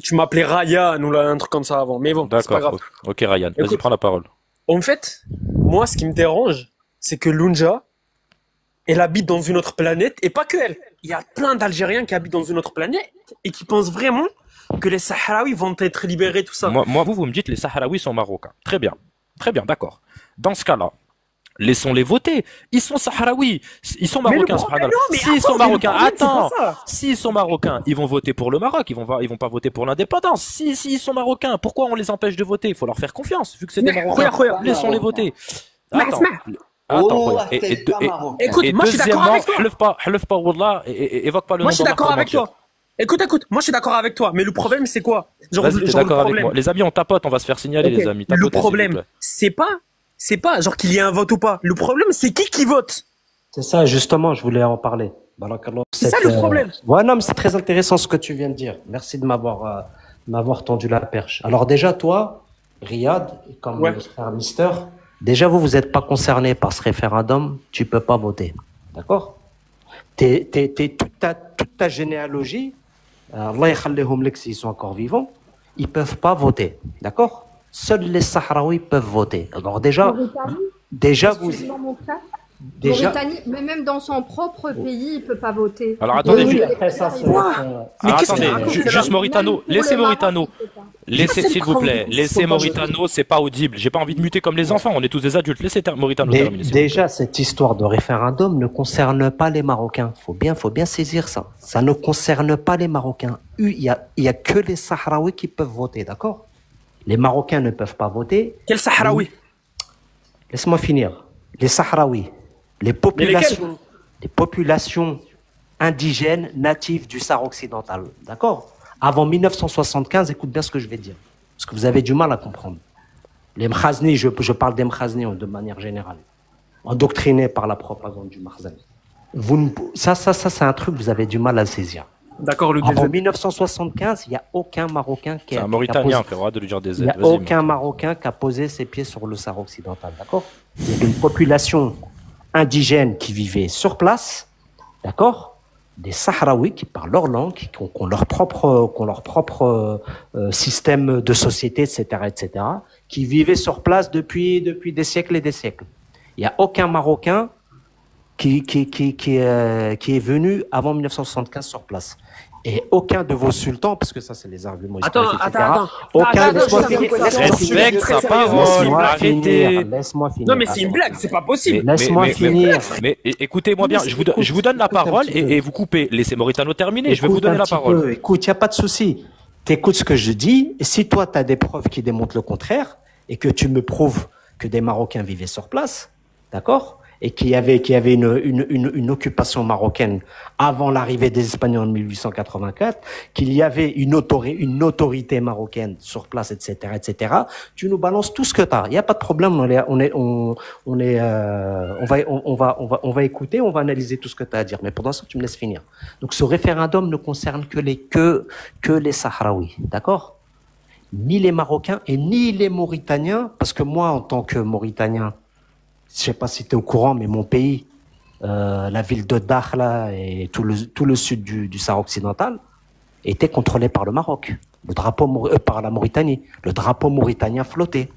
Tu m'appelais Ryan ou là, un truc comme ça avant. Mais bon, c'est pas grave. D'accord. Ok, Ryan, vas-y, Écoute. prends la parole. En fait, moi, ce qui me dérange, c'est que Lunja, elle habite dans une autre planète et pas que elle. Il y a plein d'Algériens qui habitent dans une autre planète et qui pensent vraiment que les Sahraouis vont être libérés, tout ça. Moi, vous me dites les Sahraouis sont marocains. Très bien, d'accord. Dans ce cas-là, laissons-les voter. Ils sont Sahraouis, ils sont Mais le marocains. problème, subhanallah. non, mais S'ils attends, sont mais le marocains, problème, c'est pas attends. ça. S'ils sont marocains, ils vont voter pour le Maroc. Ils vont pas voter pour l'indépendance. S'ils sont marocains, pourquoi on les empêche de voter? Il faut leur faire confiance, vu que c'est des Mais, Marocains. Khoya. Laissons-les voter. Asma, Attends. Asma. Attends, Wallah, Khoya. t'es pas marocain. Écoute, Et moi, je suis d'accord deuxièmement, avec toi. halef pas, wallah, et évoque pas le nom Moi, je suis d'Allah d'accord pour avec mentir. toi. Écoute, moi, je suis d'accord avec toi. Mais le problème, c'est quoi? Vas-y, t'es genre, d'accord le avec problème. moi. Les amis, on tapote, on va se faire signaler, Ok. les amis. Le Tapotez, s'il vous problème, plaît. c'est pas genre qu'il y ait un vote ou pas. Le problème, c'est qui vote. C'est ça, justement, je voulais en parler. Barakallah. C'est ça, le problème. Ouais, non, mais c'est très intéressant ce que tu viens de dire. Merci de m'avoir tendu la perche. Alors déjà, toi, Riyad, comme Ouais. le frère Mister, déjà, vous n'êtes pas concerné par ce référendum, tu peux pas voter. D'accord? Toute ta généalogie, Allah yakhalihum lek s'ils sont encore vivants, ils peuvent pas voter. D'accord? Seuls les Sahraouis peuvent voter. Alors déjà, vous... déjà, Mauritanie, mais même dans son propre pays, il peut pas voter. Alors oui, attendez, oui, Il après est ça, c'est. Quoi? Mais alors qu'est-ce attendez, qu'il raconte, ju- c'est juste là? Mauritano, Même pour laissez le Maroc, Mauritano, il peut pas. laissez C'est s'il vous plaît, le laissez sondage. Mauritano, c'est pas audible. J'ai pas envie de muter comme les enfants, on est tous des adultes. Laissez Mauritano Mais terminer, s'il vous plaît. déjà, cette histoire de référendum ne concerne pas les Marocains. Faut bien saisir ça. Ça ne concerne pas les Marocains. Il y a que les Sahraouis qui peuvent voter, d'accord? Les Marocains ne peuvent pas voter. Quel Sahraoui? Laisse-moi finir. Les Sahraouis, Mais lesquels? les populations indigènes natives du Sahara occidental, d'accord? Avant 1975, écoute bien ce que je vais dire, parce que vous avez du mal à comprendre. Les Mkhazni, je parle des Mkhazni de manière générale, endoctrinés par la propagande du Marzani. Ça, c'est un truc que vous avez du mal à saisir. D'accord, le Avant DZ. 1975, il n'y a aucun Marocain C'est un Mauritanien, frérot, de lui dire des il n'y aides. a Vas-y, aucun Marocain qui a posé ses pieds sur le Sahara occidental, d'accord? Il y avait une population indigène qui vivait sur place, d'accord? Des Sahraouis qui parlent leur langue, qui ont leur propre système de société, etc., qui vivaient sur place depuis des siècles et des siècles. Il n'y a aucun Marocain qui est venu avant 1975 sur place. Et aucun de vos sultans, parce que ça, c'est les arguments historiques, etc. Aucun, laisse-moi finir. Respecte sa parole, arrêtez. Laisse-moi finir. Non, mais c'est une blague, c'est pas possible. Laisse-moi finir. Mais écoutez-moi bien, je vous donne la parole et vous coupez. Laissez Mauritano terminer, je vais vous donner la parole. Écoute, il n'y a pas de souci. T'écoutes ce que je dis, et si toi, tu as des preuves qui démontrent le contraire, et que tu me prouves que des Marocains vivaient sur place, d'accord? Et qu'il y avait une occupation marocaine avant l'arrivée des Espagnols en 1884, qu'il y avait une autorité marocaine sur place, etc. Tu nous balances tout ce que t'as. Il n'y a pas de problème. On va écouter, on va analyser tout ce que tu as à dire. Mais pour l'instant, tu me laisses finir. Donc, ce référendum ne concerne que les Sahraouis. D'accord? Ni les Marocains et ni les Mauritaniens, parce que moi, en tant que Mauritanien, je sais pas si tu es au courant, mais mon pays, la ville de Dakhla et tout le sud du Sahara occidental était contrôlé par le Maroc, par la Mauritanie. Le drapeau mauritanien flottait.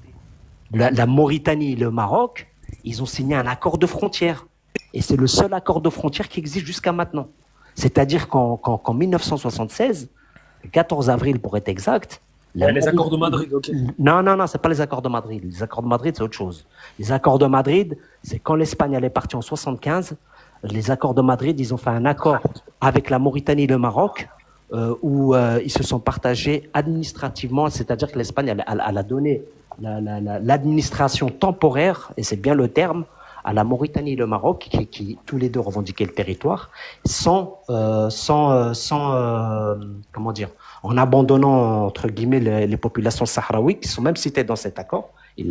La Mauritanie et le Maroc, ils ont signé un accord de frontière. Et c'est le seul accord de frontière qui existe jusqu'à maintenant. C'est-à-dire qu'en 1976, le 14 avril pour être exact, Les accords de Madrid, ok. Non, c'est pas les accords de Madrid. Les accords de Madrid, c'est autre chose. Les accords de Madrid, c'est quand l'Espagne elle est partie en 75. Les accords de Madrid, ils ont fait un accord avec la Mauritanie et le Maroc où ils se sont partagés administrativement. C'est-à-dire que l'Espagne, elle a donné l'administration temporaire, et c'est bien le terme, à la Mauritanie et le Maroc, qui tous les deux revendiquaient le territoire, sans comment dire, en abandonnant entre guillemets les populations sahraouies qui sont même citées dans cet accord, qu'ils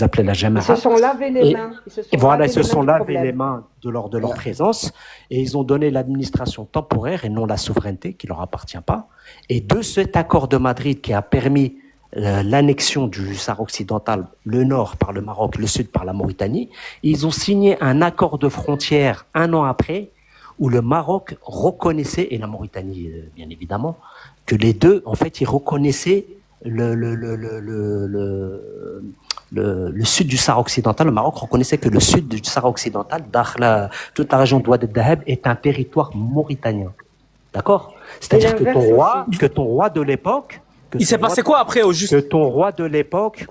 appelaient la Ils Jama'a. se sont lavé les mains. Et voilà, ils se sont lavé les mains de leur présence, et ils ont donné l'administration temporaire et non la souveraineté qui leur appartient pas. Et de cet accord de Madrid qui a permis l'annexion du Sahara occidental, le nord par le Maroc, le sud par la Mauritanie, ils ont signé un accord de frontière un an après, où le Maroc reconnaissait, et la Mauritanie bien évidemment, que les deux, en fait, ils reconnaissaient le sud du Sahara occidental. Le Maroc reconnaissait que le sud du Sahara occidental, Dakhla, toute la région d'Ouad el-Dahab, est un territoire mauritanien. D'accord? C'est-à-dire que ton roi de l'époque, Il s'est passé quoi après au juste? que ton roi de l'époque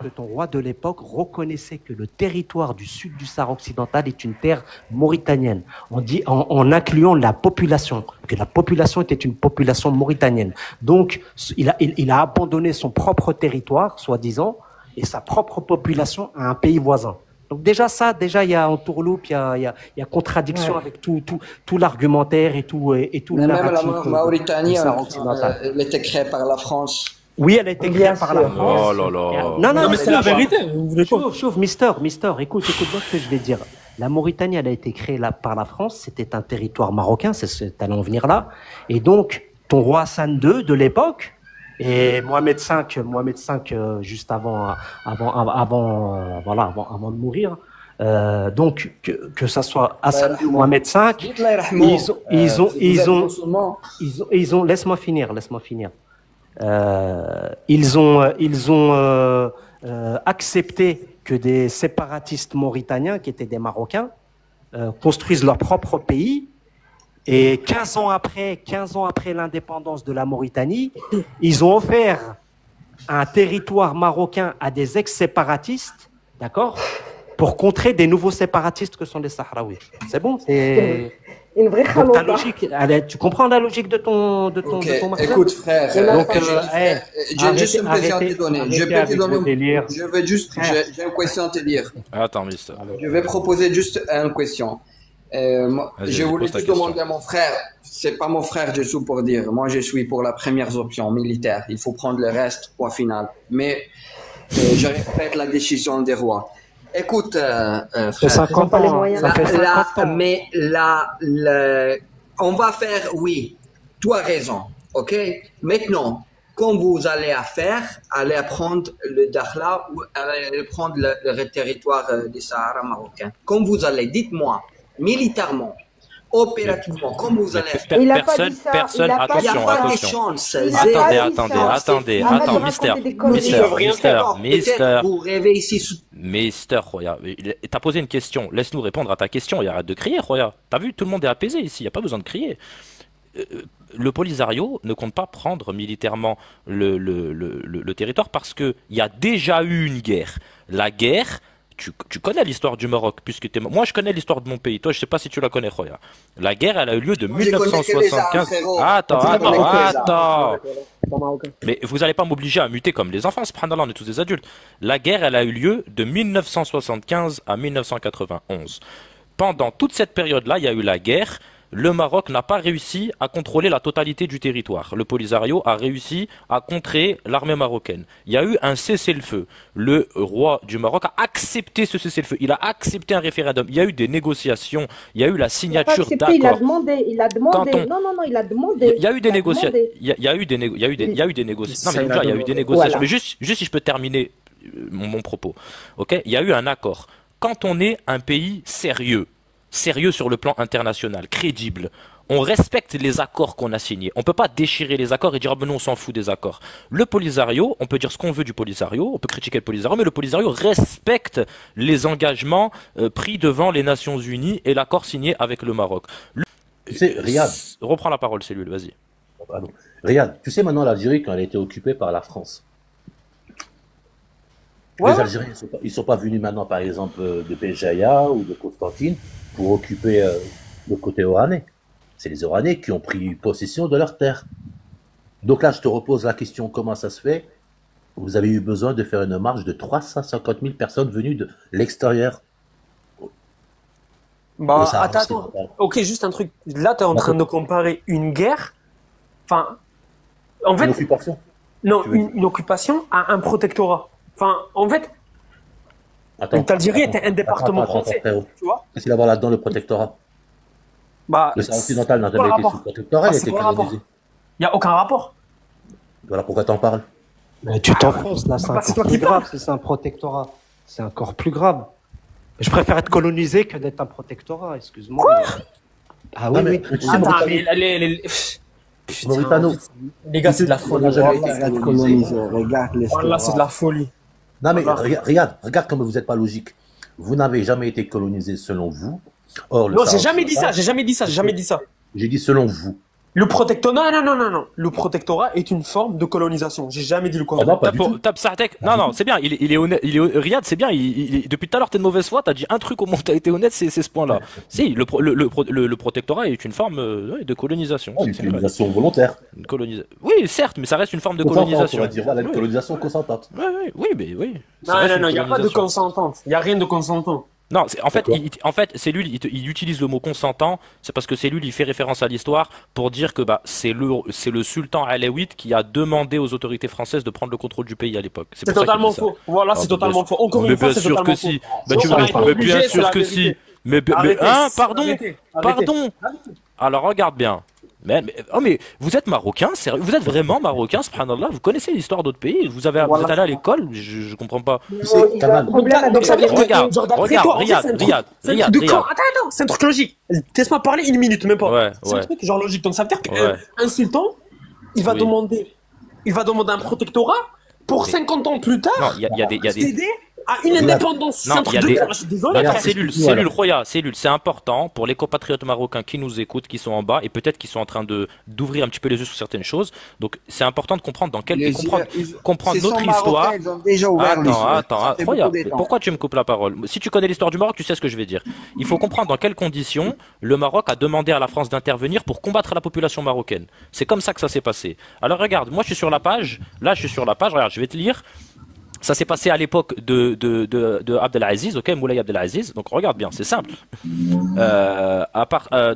reconnaissait que le territoire du sud du Sahara occidental est une terre mauritanienne. On dit en incluant la population, que la population était une population mauritanienne. Donc il a abandonné son propre territoire, soi-disant, et sa propre population à un pays voisin. Donc déjà il y a entourloupe, il y a contradiction avec tout l'argumentaire et tout Mais le même la narratif Mauritanie, du Sahara occidental. elle était créée par la France. Oui, elle a été créée par la France. Oh là là. Non, mais c'est la vérité. Vous voulez quoi? Chauffe, Mister, écoute bien ce que je vais dire. La Mauritanie, elle a été créée par la France. C'était un territoire marocain, c'est allons en venir là. Et donc, ton roi Hassan II de l'époque et Mohamed V juste avant de mourir. Donc que ça soit Hassan ou Mohamed V, ils ont laisse-moi finir. Ils ont accepté que des séparatistes mauritaniens, qui étaient des Marocains, construisent leur propre pays. Et 15 ans après l'indépendance de la Mauritanie, ils ont offert un territoire marocain à des ex-séparatistes, d'accord, pour contrer des nouveaux séparatistes que sont les Sahraouis. C'est bon, c'est Une vraie donc ta khaloba. logique. Tu comprends la logique de ton Ok, master? écoute frère, Donc, j'ai juste une question à te donner. Je peux te donner, délire. je veux juste, j'ai une question à te dire. Attends, mister. Je vais proposer juste une question. Vas-y, Je voulais pose ta juste question. demander à mon frère, c'est pas mon frère, je suis pour dire. Moi, je suis pour la première option militaire. Il faut prendre le reste, point final. Mais je respecte la décision des rois. Écoute, C'est frère. 50 pas les ans. moyens. Ça fait 50 ans. Mais on va faire, oui, tu as raison, ok? Maintenant, quand vous allez allez prendre le Dakhla ou allez prendre le territoire du Sahara marocain. Quand vous allez, dites-moi, militairement, opérativement, comme vous allez faire. Il a pas Personne, dit ça, personne, il a pas Il n'y a attention, pas de attention. chance. Il a Zéro. pas Attendez, dit attendez, ça. attendez, Arrête de attends, raconter mister, des conneries. mister, mister, Peut-être mister, vous rêvez ici. mister, Roya. T'as posé une question, laisse-nous répondre à ta question et arrête de crier, Roya. T'as vu, tout le monde est apaisé ici, il n'y a pas besoin de crier. Le Polisario ne compte pas prendre militairement le territoire parce qu'il y a déjà eu une guerre. La guerre, tu connais l'histoire du Maroc, puisque moi je connais l'histoire de mon pays. Toi, je sais pas si tu la connais, Roya. La guerre, elle a eu lieu de Moi, je connais que les armes, 1975. frérot. Attends, Je connais que les armes. attends. Pas marocain. Mais vous n'allez pas m'obliger à muter comme les enfants, subhanallah, on est tous des adultes. La guerre, elle a eu lieu de 1975 à 1991. Pendant toute cette période-là, il y a eu la guerre. Le Maroc n'a pas réussi à contrôler la totalité du territoire. Le Polisario a réussi à contrer l'armée marocaine. Il y a eu un cessez-le-feu. Le roi du Maroc a accepté ce cessez-le-feu. Il a accepté un référendum. Il y a eu des négociations. Il y a eu la Il a pas signature accepté, il a d'accords. demandé, il a demandé. Quand on- Non, il a demandé. Il y a eu des Il a négociations. demandé. Il y a eu des négociations. Non, mais déjà, il y a eu des négociations. Voilà. Mais juste si je peux terminer mon propos. Ok? Il y a eu un accord. Quand on est un pays sérieux sur le plan international, crédible, on respecte les accords qu'on a signés. On peut pas déchirer les accords et dire, ah ben non, on s'en fout des accords. Le Polisario, on peut dire ce qu'on veut du Polisario, on peut critiquer le Polisario, mais le Polisario respecte les engagements pris devant les Nations Unies et l'accord signé avec le Maroc. Tu sais, Riyad, Reprends la parole, Cellule, vas-y. pardon. Riyad, tu sais maintenant l'Algérie quand elle a été occupée par la France. Ouais, Les ouais. Algériens, ils sont pas venus maintenant, par exemple, de Béjaïa ou de Constantine pour occuper le côté oranais. C'est les Oranais qui ont pris possession de leurs terres. Donc là, je te repose la question, comment ça se fait? Vous avez eu besoin de faire une marche de 350 000 personnes venues de l'extérieur. Bah, Le Sahara attends. occidental. Ok, juste un truc. Là, t'es en train de comparer une guerre. Enfin, en Une fait, occupation. non, tu veux dire. une occupation à un protectorat. Enfin, en fait, Attends, l'Algérie attends, était un département attends, français. frérot. Tu vois? Qu'est-ce qu'il va y avoir là-dedans, le protectorat? Bah, Le Sahara occidental n'a c'est quoi jamais le été rapport? sous protectorat, Ah, il a c'est été quoi le rapport? colonisé. Il n'y a aucun rapport. Voilà pourquoi t'en parles. Mais tu t'enfonces là, c'est Bah, c'est encore toi plus qui parles. grave, si c'est un protectorat. C'est encore plus grave. Je préfère être colonisé que d'être un protectorat, excuse-moi. Ah oui, Non, mais oui. tu sais, Attends, Mauritanie- mais Putain, Mauritano. en fait, les gars, c'est de la On folie. n'a jamais été Regarde, colonisé. regarde les Voilà, c'est de la folie. Non, mais Voilà. regarde comme vous n'êtes pas logique. Vous n'avez jamais été colonisé selon vous. Or, le Non, j'ai Sahara jamais dit ça, occidental, j'ai jamais dit ça, j'ai jamais dit ça. j'ai dit selon vous. Le protectorat, non. Le protectorat est une forme de colonisation. J'ai jamais dit le Ah contraire. non, pas du tout. Tape Sartek. Non, c'est bien. Il est honnête. Riyad, c'est bien. Depuis tout à l'heure, t'es de mauvaise foi. T'as dit un truc au moment où t'as été honnête, c'est ce point-là. Si, le protectorat est une forme ouais, de colonisation. Oh, une C'est vrai. colonisation volontaire. Une Oui, certes, mais ça reste une forme de Consentante, on colonisation. va dire. Voilà, une Oui. colonisation consentante. Oui, mais oui. Ça Non, reste il une n'y a pas de colonisation. consentante. Il n'y a rien de consentant. Non, en fait, D'accord. Cellule, il utilise le mot consentant, c'est parce que Cellule, il fait référence à l'histoire pour dire que bah, c'est le sultan alaouite qui a demandé aux autorités françaises de prendre le contrôle du pays à l'époque. C'est pour ça qu'il totalement dit ça. faux. Voilà, Ah, c'est mais totalement bien faux. Encore Mais une fois, bien c'est sûr totalement que faux. si. Sinon, ça aurait été Mais obligé, bien c'est sûr la que vérité. si. Mais Arrêtez, pardon, arrêtez. pardon. Alors regarde bien. Mais vous êtes marocain, sérieux, vous êtes vraiment marocain, subhanallah, vous connaissez l'histoire d'autres pays, vous êtes allé à l'école, je comprends pas. Tu sais, Il a un Kamal, problème avec Donc ça veut dire que, Regarde, genre, d'après regarde, toi, en fait, Riyad, c'est un truc- Riyad, c'est un Riyad, truc de Riyad. camp. Attends, c'est un truc logique. Laisse-moi parler une minute, même pas. Ouais, C'est un ouais. truc genre logique. Donc ça veut dire Ouais. qu'un sultan, il va Oui. demander un protectorat pour Mais- 50 ans plus tard. Non, il y a des, céder Ah, une indépendance, c'est Non, un il y truc a de des- guerre, je suis désolé, Attends, frère. cellule, Roya, cellule, c'est important pour les compatriotes marocains qui nous écoutent, qui sont en bas, et peut-être qui sont en train d'ouvrir un petit peu les yeux sur certaines choses. Donc, c'est important de comprendre dans quel, et comprendre Ces 100 notre histoire. Marocains, ils ont déjà ouvert les yeux. Attends, Ça fait Roya, beaucoup de temps. pourquoi tu me coupes la parole? Si tu connais l'histoire du Maroc, tu sais ce que je vais dire. Il faut comprendre dans quelles conditions le Maroc a demandé à la France d'intervenir pour combattre la population marocaine. C'est comme ça que ça s'est passé. Alors regarde, moi je suis sur la page, regarde, je vais te lire. Ça s'est passé à l'époque de Abdelaziz, ok, Moulay Abdelaziz. Donc regarde bien, c'est simple.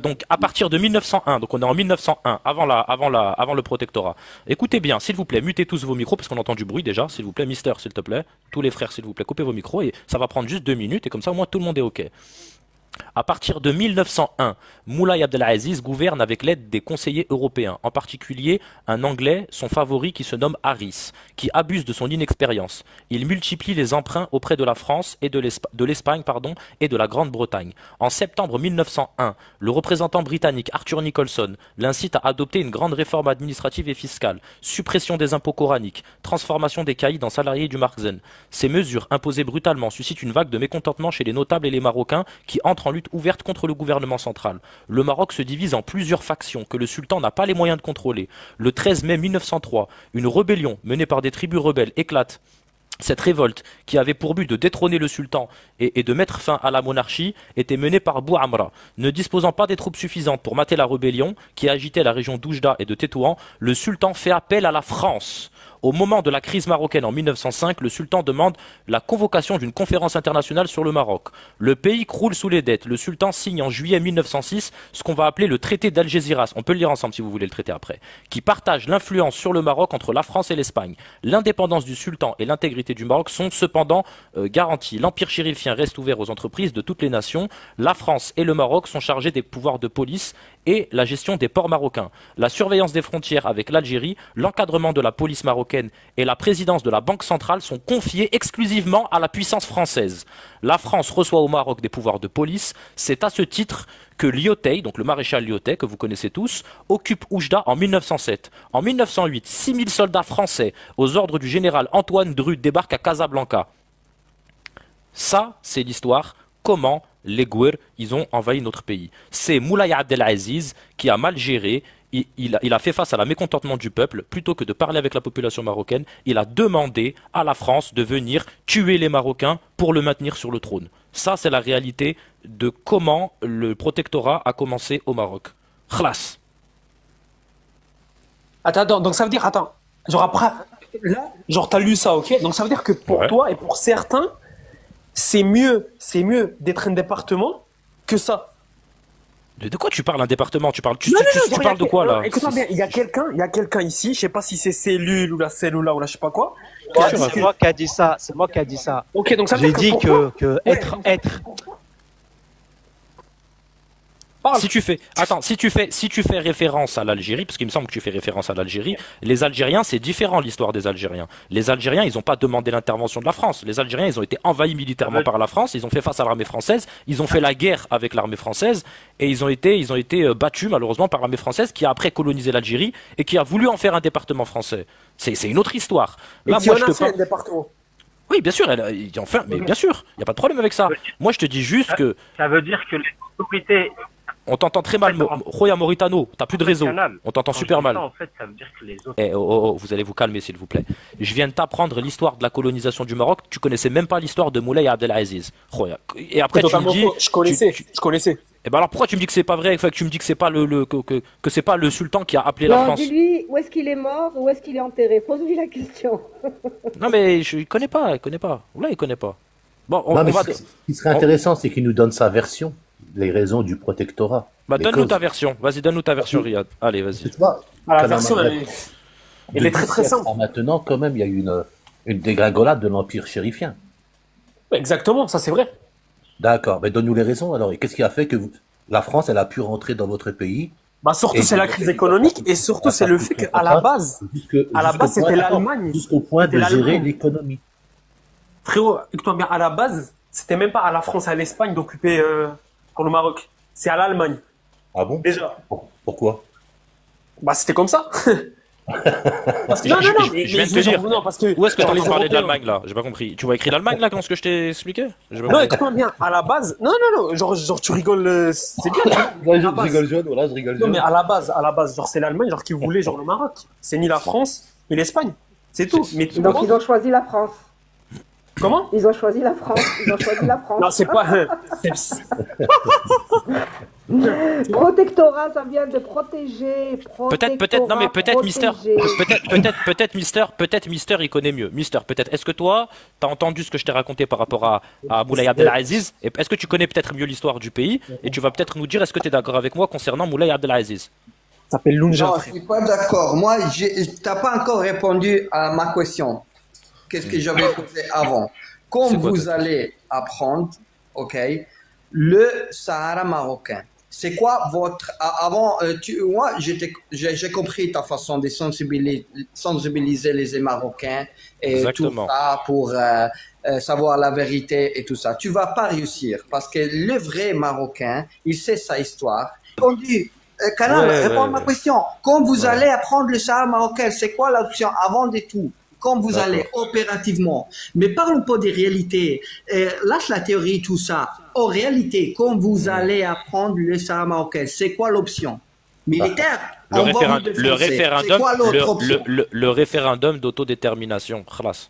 Donc à partir de 1901, donc on est en 1901, avant le protectorat. Écoutez bien, s'il vous plaît, mutez tous vos micros parce qu'on entend du bruit déjà. S'il vous plaît, Mister, s'il te plaît, tous les frères, s'il vous plaît, coupez vos micros et ça va prendre juste 2 minutes et comme ça, au moins tout le monde est ok. À partir de 1901, Moulay Abdelaziz gouverne avec l'aide des conseillers européens, en particulier un Anglais, son favori, qui se nomme Harris, qui abuse de son inexpérience. Il multiplie les emprunts auprès de la France et de l'Espagne et de la Grande-Bretagne. En septembre 1901, le représentant britannique Arthur Nicholson l'incite à adopter une grande réforme administrative et fiscale, suppression des impôts coraniques, transformation des caïds en salariés du Makhzen. Ces mesures, imposées brutalement, suscitent une vague de mécontentement chez les notables et les Marocains qui entrent en lutte ouverte contre le gouvernement central. Le Maroc se divise en plusieurs factions que le sultan n'a pas les moyens de contrôler. Le 13 mai 1903, une rébellion menée par des tribus rebelles éclate. Cette révolte, qui avait pour but de détrôner le sultan et de mettre fin à la monarchie, était menée par Bou Amra. Ne disposant pas des troupes suffisantes pour mater la rébellion, qui agitait la région d'Oujda et de Tétouan, le sultan fait appel à la France. Au moment de la crise marocaine en 1905, le sultan demande la convocation d'une conférence internationale sur le Maroc. Le pays croule sous les dettes. Le sultan signe en juillet 1906 ce qu'on va appeler le traité d'Algésiras. On peut le lire ensemble si vous voulez le traité après. Qui partage l'influence sur le Maroc entre la France et l'Espagne. L'indépendance du sultan et l'intégrité du Maroc sont cependant garanties. L'empire chérifien reste ouvert aux entreprises de toutes les nations. La France et le Maroc sont chargés des pouvoirs de police et la gestion des ports marocains. La surveillance des frontières avec l'Algérie, l'encadrement de la police marocaine et la présidence de la Banque centrale sont confiés exclusivement à la puissance française. La France reçoit au Maroc des pouvoirs de police. C'est à ce titre que Lyautey, donc le maréchal Lyautey, que vous connaissez tous, occupe Oujda en 1907. En 1908, 6000 soldats français, aux ordres du général Antoine Dru, débarquent à Casablanca. Ça, c'est l'histoire. Comment les Gouir, ils ont envahi notre pays. C'est Moulay Abdelaziz qui a mal géré. Il a fait face à la mécontentement du peuple. Plutôt que de parler avec la population marocaine, il a demandé à la France de venir tuer les Marocains pour le maintenir sur le trône. Ça, c'est la réalité de comment le protectorat a commencé au Maroc. Khlas. Attends, donc ça veut dire, genre après, là, genre t'as lu ça, ok? Donc ça veut dire que pour toi et pour certains, c'est mieux d'être un département que ça. De quoi tu parles, un département? Tu parles de quoi là? Écoute-moi bien, il y a quelqu'un ici, je sais pas si c'est cellule ou la cellule ou la je sais pas quoi. C'est moi qui a dit ça. C'est moi qui a dit ça. Ok, donc ça veut J'ai dire dit que être. Si tu fais référence à l'Algérie, parce qu'il me semble que tu fais référence à l'Algérie, les Algériens, c'est différent l'histoire des Algériens. Les Algériens, ils n'ont pas demandé l'intervention de la France. Les Algériens, ils ont été envahis militairement par la France, ils ont fait face à l'armée française, ils ont fait la guerre avec l'armée française, et ils ont été battus malheureusement par l'armée française qui a après colonisé l'Algérie et qui a voulu en faire un département français. C'est une autre histoire. Là, moi, je te parle un département. Oui, bien sûr, mais bien sûr, il n'y a pas de problème avec ça. Moi, je te dis juste que... Ça veut dire que les autorités... On t'entend très mal, Roya Mauritano, t'as plus de réseau. On t'entend super mal. En fait, ça veut dire que les autres... Vous allez vous calmer s'il vous plaît. Je viens de t'apprendre l'histoire de la colonisation du Maroc. Tu connaissais même pas l'histoire de Moulay Abdelaziz. Roya. Et après tu me dis... Je connaissais. Et ben alors pourquoi tu me dis que c'est pas vrai, que tu me dis que c'est pas que c'est pas le sultan qui a appelé la France? Dis-lui où est-ce qu'il est mort, où est-ce qu'il est enterré. Pose-lui la question. Non mais il connaît pas. Là il connaît pas. Bon, ce qui serait intéressant, c'est qu'il nous donne sa version, les raisons du protectorat. Donne-nous ta version. Vas-y, donne-nous ta version, Riyad. Allez, vas-y. La version, elle est très très simple. Maintenant, quand même, il y a eu une dégringolade de l'Empire chérifien. Exactement, ça c'est vrai. D'accord, mais donne-nous les raisons alors. Et qu'est-ce qui a fait que la France, elle a pu rentrer dans votre pays? Surtout c'est la crise économique et surtout c'est le fait qu'à la base, c'était l'Allemagne. Jusqu'au point de gérer l'économie. Frérot, écoute-moi bien, à la base, c'était même pas à la France et à l'Espagne d'occuper pour le Maroc. C'est à l'Allemagne. Ah bon? Déjà. Pourquoi? C'était comme ça. Parce que, non, mais je viens de te mais dire. non, parce que Où est-ce que genre, t'as les entendu parler de Européens. l'Allemagne là? J'ai pas compris. Tu vois écrit l'Allemagne là, quand ce que je t'ai expliqué? J'ai pas Non, compris. écoute-moi bien, à la base, non, genre tu rigoles, c'est bien, tu vois, Moi, à la base. rigole jaune, voilà, je rigole Non, jaune. mais à la base, genre c'est l'Allemagne, genre qui voulait genre le Maroc. C'est ni la France, ni l'Espagne. C'est tout. Mais tu Donc comprends? ils ont choisi la France. Comment? Ils ont choisi la France. Ils ont choisi la France. Non, c'est pas. c'est- Protectorat, ça vient de protéger. Peut-être, non mais peut-être Mister, Protéger. peut-être Mister, il connaît mieux. Mister, peut-être. Est-ce que toi, t'as entendu ce que je t'ai raconté par rapport à Moulay Abdelaziz? Et est-ce que tu connais peut-être mieux l'histoire du pays? Et tu vas peut-être nous dire, est-ce que tu es d'accord avec moi concernant Moulay Abdelaziz? Ça s'appelle Lounja, Non, je frère. suis pas d'accord. Moi, t'as pas encore répondu à ma question. Qu'est-ce que j'avais posé avant? Quand C'est quoi, vous toi allez apprendre, ok, le Sahara marocain, c'est quoi votre... Avant, moi, j'ai compris ta façon de sensibiliser les Marocains et Exactement. tout ça pour savoir la vérité et tout ça. Tu vas pas réussir parce que le vrai Marocain, il sait sa histoire. On dit, Canal, Ouais, réponds à ouais, ma ouais. question. Quand vous Ouais. allez apprendre le Sahara marocain, c'est quoi l'option avant de tout? Quand vous D'accord. allez opérativement. Mais parlons pas des réalités. Lâche la théorie, tout ça. En réalité, quand vous allez apprendre le Sahara marocain, c'est quoi l'option? Militaire? Le, On va vous le défoncer. C'est référendum, quoi l'autre option? le référendum d'autodétermination. Khalas.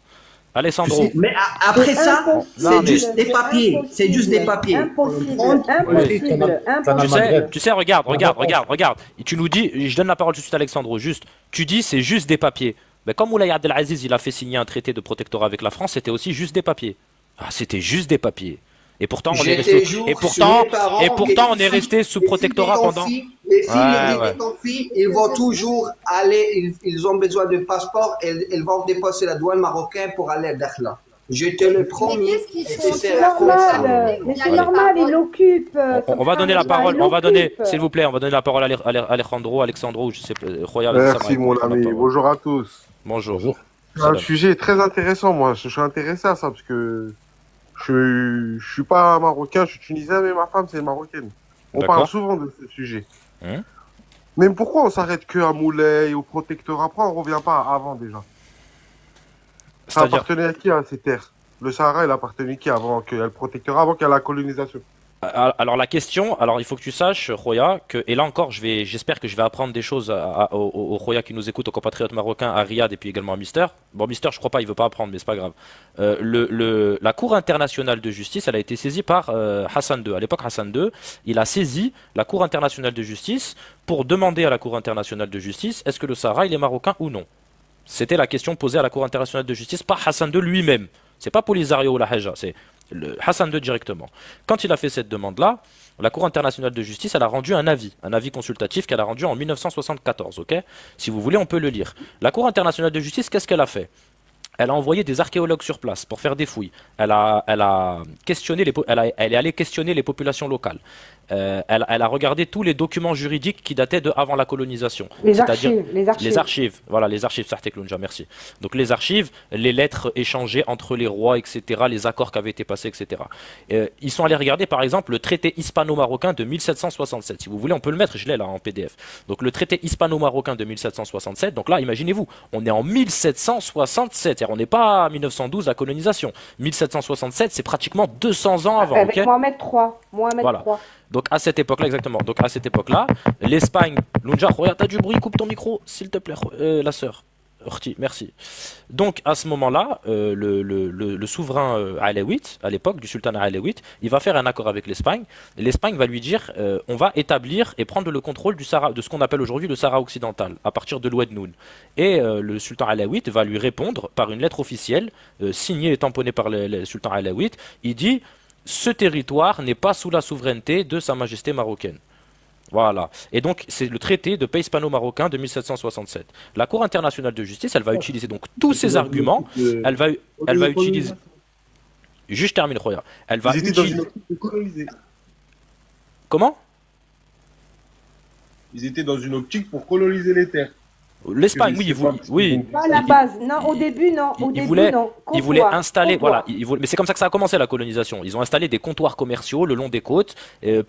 Alessandro. Mais après ça, Non, c'est mais- juste des papiers. C'est juste des papiers. Impossible, On- impossible, impossible. Tu sais, regarde. Et tu nous dis, je donne la parole tout de suite à Alexandro, juste, tu dis c'est juste des papiers. Mais comme Moulay Abdelaziz, il a fait signer un traité de protectorat avec la France, c'était aussi juste des papiers. Ah, c'était juste des papiers. Et pourtant, on est J'étais resté, jour et chez pourtant, mes parents et pourtant, qui- on est resté sous les protectorat filles pendant. Les filles, Ouais, les filles, ils vont toujours aller, ils ont besoin de passeport et ils vont dépasser la douane marocaine pour aller à Dakhla. J'étais le premier. qu'est-ce qu'ils et font? c'est C'est la France. normal, mais c'est Allez. normal, il occupe. On va donner la parole, il on va donner, occupe. s'il vous plaît, on va donner la parole à Alejandro, je sais pas, Roya, Merci Samara, mon la ami, parole. bonjour à tous. Bonjour. C'est un sujet très intéressant, moi. Je suis intéressé à ça parce que je suis pas marocain, je suis tunisien, mais ma femme c'est marocaine. On D'accord. parle souvent de ce sujet. Hein Mais pourquoi on s'arrête que à Moulay, au protectorat? Après, on revient pas avant déjà. Ça C'est-à-dire, appartenait à qui, à ces terres? Le Sahara, il appartenait à qui avant qu'il y ait le protectorat, avant qu'il y ait la colonisation? alors la question, alors il faut que tu saches, Roya, que, et là encore, j'espère que je vais apprendre des choses au Roya qui nous écoute, aux compatriotes marocains, à Riyad et puis également à Mister. Bon, Mister, je crois pas, il veut pas apprendre, mais c'est pas grave. La Cour internationale de justice, elle a été saisie par Hassan II. À l'époque, Hassan II, il a saisi la Cour internationale de justice pour demander à la Cour internationale de justice, est-ce que le Sahara, il est marocain ou non? C'était la question posée à la Cour internationale de justice par Hassan II lui-même. C'est pas Polisario ou la Haja, c'est Hassan II directement. Quand il a fait cette demande-là, la Cour internationale de justice, elle a rendu un avis consultatif qu'elle a rendu en 1974, ok? Si vous voulez, on peut le lire. La Cour internationale de justice, qu'est-ce qu'elle a fait? Elle a envoyé des archéologues sur place pour faire des fouilles. Elle est allée questionner les populations locales. Elle a regardé tous les documents juridiques qui dataient de avant la colonisation. Les C'est-à-dire archives, les archives. les archives. Voilà, les archives Sartek Lounja, merci. Donc les archives, les lettres échangées entre les rois, etc., les accords qui avaient été passés, etc. Ils sont allés regarder, par exemple, le traité hispano-marocain de 1767. Si vous voulez, on peut le mettre, je l'ai là en PDF. Donc le traité hispano-marocain de 1767. Donc là, imaginez-vous, on est en 1767. C'est-à-dire, on n'est pas à 1912, la colonisation. 1767, c'est pratiquement 200 ans avant. Avec ok Mohamed III. Mohamed Voilà. III. Donc à cette époque-là, exactement. Donc à cette époque-là, l'Espagne, Lounja, regarde, t'as du bruit, coupe ton micro, s'il te plaît, la sœur. Urti, merci. Donc à ce moment-là, le souverain alaouite, à l'époque du sultan alaouite, il va faire un accord avec l'Espagne. L'Espagne va lui dire, on va établir et prendre le contrôle du Sahara, de ce qu'on appelle aujourd'hui le Sahara occidental, à partir de l'Oued Noun. Et le sultan alaouite va lui répondre par une lettre officielle, signée et tamponnée par le sultan alaouite. Il dit, ce territoire n'est pas sous la souveraineté de Sa Majesté marocaine. Voilà. Et donc, c'est le traité de paix hispano-marocain de 1767. La Cour internationale de justice, elle va utiliser donc tous ces arguments. Elle va utiliser. Juste termine, Roya. Elle va Ils étaient dans utiliser. une optique de coloniser. Comment? Ils étaient dans une optique pour coloniser les terres. L'Espagne, oui, oui. Pas à la base. Non, au début, non. Au début, non. Ils voulaient Comptoir, installer, comptoir. voilà, mais c'est comme ça que ça a commencé la colonisation. Ils ont installé des comptoirs commerciaux le long des côtes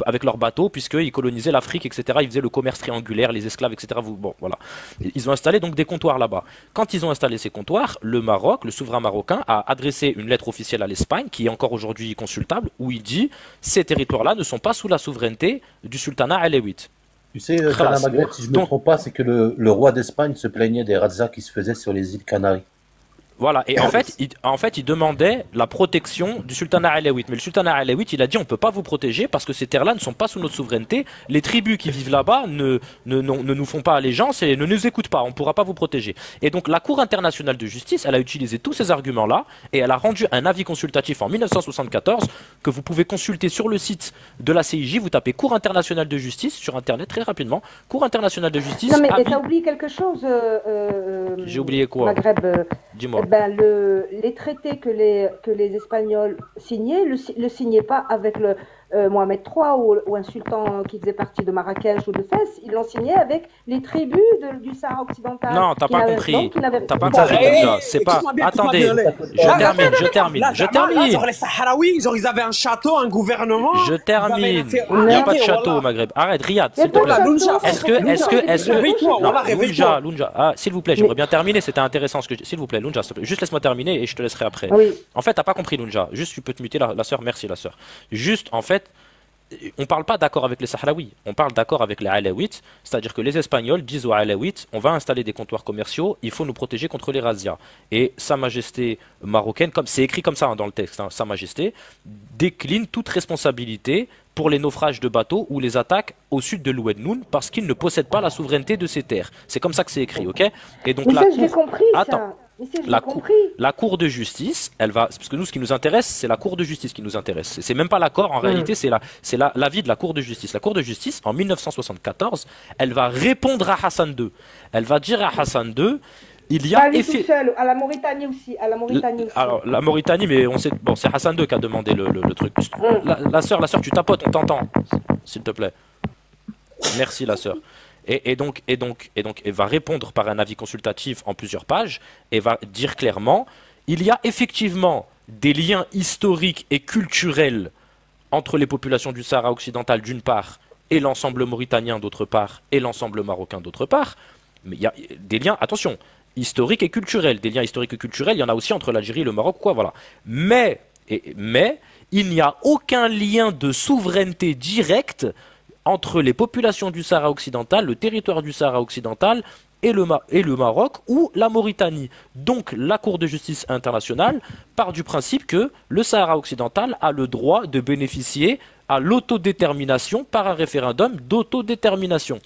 avec leurs bateaux, puisqu'ils colonisaient l'Afrique, etc. Ils faisaient le commerce triangulaire, les esclaves, etc. Bon, voilà. Ils ont installé donc des comptoirs là-bas. Quand ils ont installé ces comptoirs, le Maroc, le souverain marocain, a adressé une lettre officielle à l'Espagne, qui est encore aujourd'hui consultable, où il dit ces territoires-là ne sont pas sous la souveraineté du sultanat aléwite. Tu sais, Canal Maghreb, si je ne me trompe pas, c'est que le roi d'Espagne se plaignait des razzias qui se faisaient sur les îles Canaries. Voilà, et en fait, il demandait la protection du sultanat aléwite. Mais le sultanat aléwite, il a dit on ne peut pas vous protéger parce que ces terres-là ne sont pas sous notre souveraineté. Les tribus qui vivent là-bas ne nous font pas allégeance et ne nous écoutent pas. On ne pourra pas vous protéger. Et donc la Cour internationale de justice, elle a utilisé tous ces arguments-là et elle a rendu un avis consultatif en 1974 que vous pouvez consulter sur le site de la CIJ. Vous tapez Cour internationale de justice sur Internet très rapidement. Cour internationale de justice. Non, mais t'as oublié quelque chose, J'ai oublié quoi? Maghreb. Dis-moi. Les traités que les Espagnols signaient, le signaient pas avec le Mohamed III ou un sultan qui faisait partie de Marrakech ou de Fès. Ils l'ont signé avec les tribus du Sahara occidental. Non, t'as pas compris. T'as pas compris Hey, déjà. C'est pas. Attendez, je termine. Là, genre les Sahraouis, genre ils avaient un château, un gouvernement. Je termine. Ils avaient Il n'y a pas de fait- château au voilà. Maghreb. Arrête, Riyad, Y a s'il te pas de plaît. château. Est-ce que. Réveille-toi, voilà, réveille-toi. Lunja, s'il vous plaît, j'aimerais bien terminer. C'était intéressant ce que. S'il vous plaît, Lunja, s'il te plaît. Juste laisse-moi terminer et je te laisserai après. Oui. En fait, t'as pas compris, Lunja. Juste, tu peux te muter, la sœur. Merci, la sœur. Juste, en fait. On parle pas d'accord avec les Sahraouis, on parle d'accord avec les Alaouites, c'est-à-dire que les Espagnols disent aux Alaouites, on va installer des comptoirs commerciaux, il faut nous protéger contre les razzias. Et Sa Majesté marocaine, comme c'est écrit comme ça dans le texte, Sa Majesté décline toute responsabilité pour les naufrages de bateaux ou les attaques au sud de l'Oued-Noun parce qu'ils ne possèdent pas la souveraineté de ces terres. C'est comme ça que c'est écrit, ok? Et donc Mais la ça, je l'ai cour... compris, ça. Attends. Mais ça, je l'ai compris. La Cour de justice, elle va, parce que nous, ce qui nous intéresse, c'est la Cour de justice qui nous intéresse. C'est même pas l'accord, en réalité, c'est l'avis de la Cour de justice. La Cour de justice, en 1974, elle va répondre à Hassan II. Elle va dire à Hassan II, il y a Pas lui tout seul, à la Mauritanie aussi. Alors, la Mauritanie, mais on sait, bon, c'est Hassan II qui a demandé le truc. La sœur, tu tapotes, on t'entend, s'il te plaît. Merci, la sœur. Et donc, elle va répondre par un avis consultatif en plusieurs pages et va dire clairement, il y a effectivement des liens historiques et culturels entre les populations du Sahara occidental d'une part et l'ensemble mauritanien d'autre part et l'ensemble marocain d'autre part, mais il y a des liens, attention, historiques et culturels, des liens historiques et culturels, il y en a aussi entre l'Algérie et le Maroc, quoi, voilà. Mais il n'y a aucun lien de souveraineté directe entre les populations du Sahara occidental, le territoire du Sahara occidental et le Maroc ou la Mauritanie. Donc la Cour de justice internationale part du principe que le Sahara occidental a le droit de bénéficier à l'autodétermination par un référendum d'autodétermination.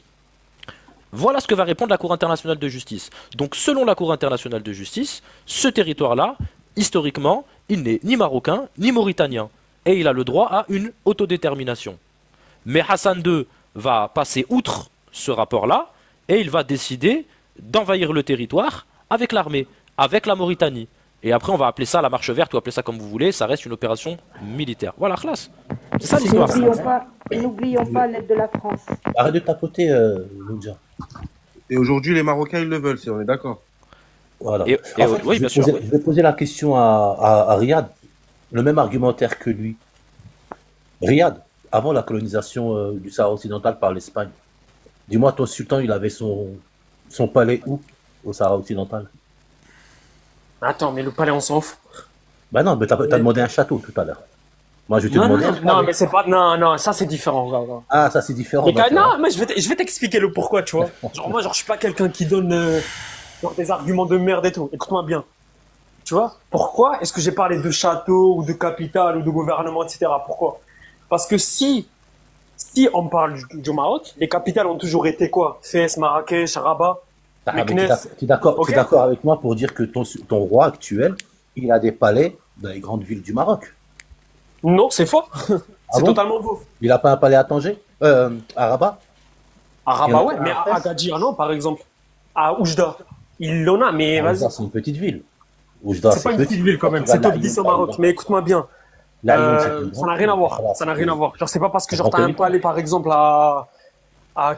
Voilà ce que va répondre la Cour internationale de justice. Donc selon la Cour internationale de justice, ce territoire-là, historiquement, il n'est ni marocain ni mauritanien. Et il a le droit à une autodétermination. Mais Hassan II va passer outre ce rapport-là et il va décider d'envahir le territoire avec l'armée, avec la Mauritanie. Et après, on va appeler ça la marche verte ou appeler ça comme vous voulez, ça reste une opération militaire. Voilà, classe. C'est ça l'histoire. N'oublions pas l'aide de la France. Arrête de tapoter, Lunja. Et aujourd'hui, les Marocains, ils le veulent, si on est d'accord. Voilà. Oui, bien sûr. Je vais poser la question à Riyad, le même argumentaire que lui. Riyad, avant la colonisation du Sahara occidental par l'Espagne, dis-moi, ton sultan, il avait son palais où au Sahara occidental? Attends, mais le palais, on s'en fout. Bah non, mais t'as demandé un château tout à l'heure. Moi, je t'ai demandé. Non, mais c'est pas. Non, ça c'est différent. Ah, ça c'est différent. Non, mais je vais t'expliquer le pourquoi, tu vois. Genre, moi, je suis pas quelqu'un qui donne des arguments de merde et tout. Écoute-moi bien. Tu vois, pourquoi est-ce que j'ai parlé de château ou de capitale ou de gouvernement, etc. Pourquoi? Parce que si on parle du Maroc, les capitales ont toujours été quoi? Fès, Marrakech, Rabat, Meknès. Tu es d'accord avec moi pour dire que ton roi actuel, il a des palais dans les grandes villes du Maroc? Non, c'est faux. C'est totalement faux. Il n'a pas un palais à Tanger? À Rabat? À Rabat, ouais, mais à Agadir, non, par exemple. À Oujda, il en a, mais vas-y. C'est une petite ville. C'est pas une petite ville quand même, c'est top 10 au Maroc. Mais écoute-moi bien, ça n'a rien à voir. Ça n'a rien à voir. Genre, c'est pas parce que genre t'as un palais, par exemple, à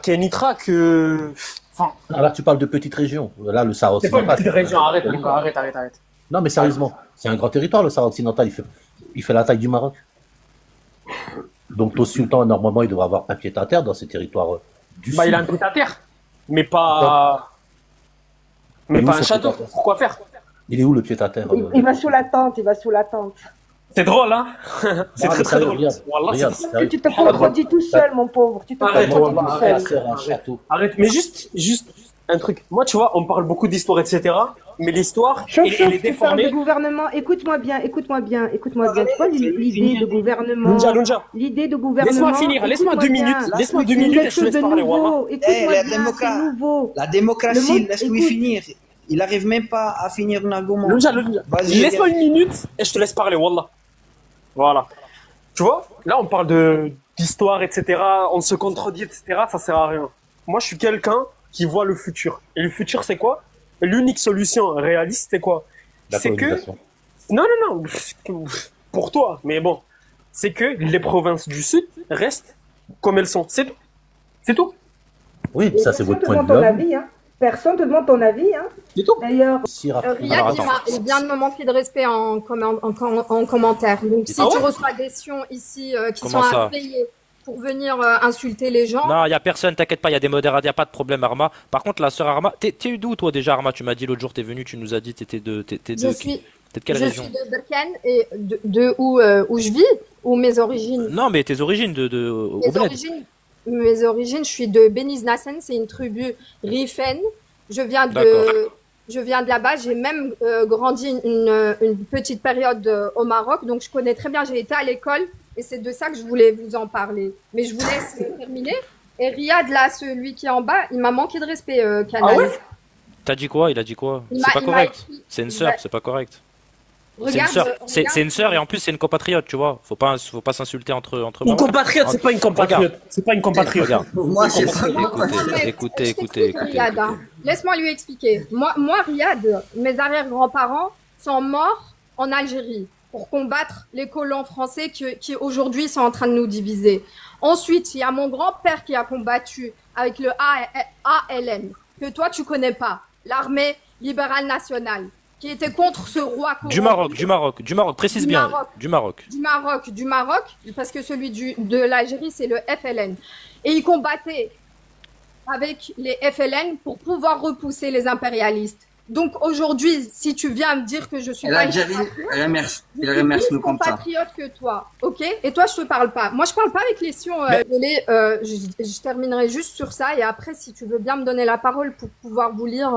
Kenitra que Enfin, là, tu parles de petites régions. Là, le Sahara c'est pas une occidental. petite région. Arrête, Nico, arrête. Non, mais sérieusement, c'est un grand territoire, le Sahara occidental. Il fait la taille du Maroc. Donc, ton sultan, normalement, il devrait avoir un pied à terre dans ces territoires du Bah, sud. il a un pied à terre, mais pas Il est où, un son château. pied à terre Pourquoi faire? Il est où le pied à terre Il va sous la tente, il va sous la tente. C'est drôle, hein? C'est Ah, très mais très sérieux, drôle. regarde, Wallah, regarde, c'est- Que tu te contredis tout seul, mon pauvre. Tu te Arrête, contredis Wallah, tout seul. arrête. C'est un château. Arrête, mais juste un truc. Moi, tu vois, on parle beaucoup d'histoire, etc. Mais l'histoire, Chauffe, elle est tu parles de déformée. gouvernement. Écoute-moi bien. Tu vois l'idée de gouvernement. Lunja. L'idée de gouvernement. Laisse-moi finir, laisse-moi 2 minutes. Laisse-moi 2 minutes et je te laisse parler, Wallah. Écoute-moi la bien, c'est nouveau. La démocratie, Le monde- laisse-lui écoute. finir. Il arrive même pas à finir un argument. Lunja. Vas-y, Laisse-moi 1 minute et je te laisse parler, Wallah. Voilà. Tu vois, là, on parle d'histoire, etc. On se contredit, etc. Ça sert à rien. Moi, je suis quelqu'un qui voit le futur. Et le futur, c'est quoi? L'unique solution réaliste, c'est quoi? La C'est que... colonisation. Non. Pour toi, mais bon. C'est que les provinces du Sud restent comme elles sont. C'est tout. C'est tout. Oui, ça, c'est votre point de Personne te demande ton vue. avis, hein. Personne te demande ton avis, hein. C'est tout. D'ailleurs, Si rapide. Riyad, Alors, attends. il vient de me manquer de respect en commentaire. Donc, si Ah tu ouais reçois des sions ici qui Comment sont ça à payer pour venir insulter les gens, Non, il y a personne, t'inquiète pas, il y a des modérateurs, y a pas de problème, Arma. Par contre, la sœur Arma, t'es d'où toi déjà, Arma? Tu m'as dit l'autre jour, t'es venu, tu nous as dit, t'es de quelle je région? suis de Berkane et de où je vis, où mes origines. Non, mais tes origines au bled. Mes origines, je suis de Beniznassen, c'est une tribu Rifen. D'accord. Je viens de là-bas. J'ai même grandi une petite période au Maroc, donc je connais très bien. J'ai été à l'école et c'est de ça que je voulais vous en parler. Mais je vous laisse terminer. Et Riyad, là, celui qui est en bas, il m'a manqué de respect, Canal. Ah ouais? T'as dit quoi? Il a dit quoi? Il C'est m'a- pas il m'a correct. écrit- C'est une il sœur, m'a- c'est pas correct. C'est une Regarde, sœur. C'est regarde. une sœur et en plus c'est une compatriote, tu vois. Faut pas s'insulter entre Une Marocains. compatriote, c'est pas une compatriote. Regarde. C'est pas une compatriote. Regarde. Moi, c'est pas Écoutez. Riyad, hein. Laisse-moi lui expliquer. Moi, Riyad, mes arrière-grands-parents sont morts en Algérie pour combattre les colons français qui aujourd'hui sont en train de nous diviser. Ensuite, il y a mon grand-père qui a combattu avec le ALN, que toi tu connais pas, l'armée libérale nationale, qui était contre ce roi corrompu. Du Maroc, précise Du bien. Maroc. Du Maroc. Parce que celui de l'Algérie, c'est le FLN. Et il combattait avec les FLN pour pouvoir repousser les impérialistes. Donc aujourd'hui, si tu viens me dire que je suis pas une L'Algérie, compatriote, il je suis remercie plus nous comme ça. compatriote que toi, ok? Et toi, je te parle pas. Moi, je parle pas avec les sions. Je terminerai juste sur ça et après, si tu veux bien me donner la parole pour pouvoir vous lire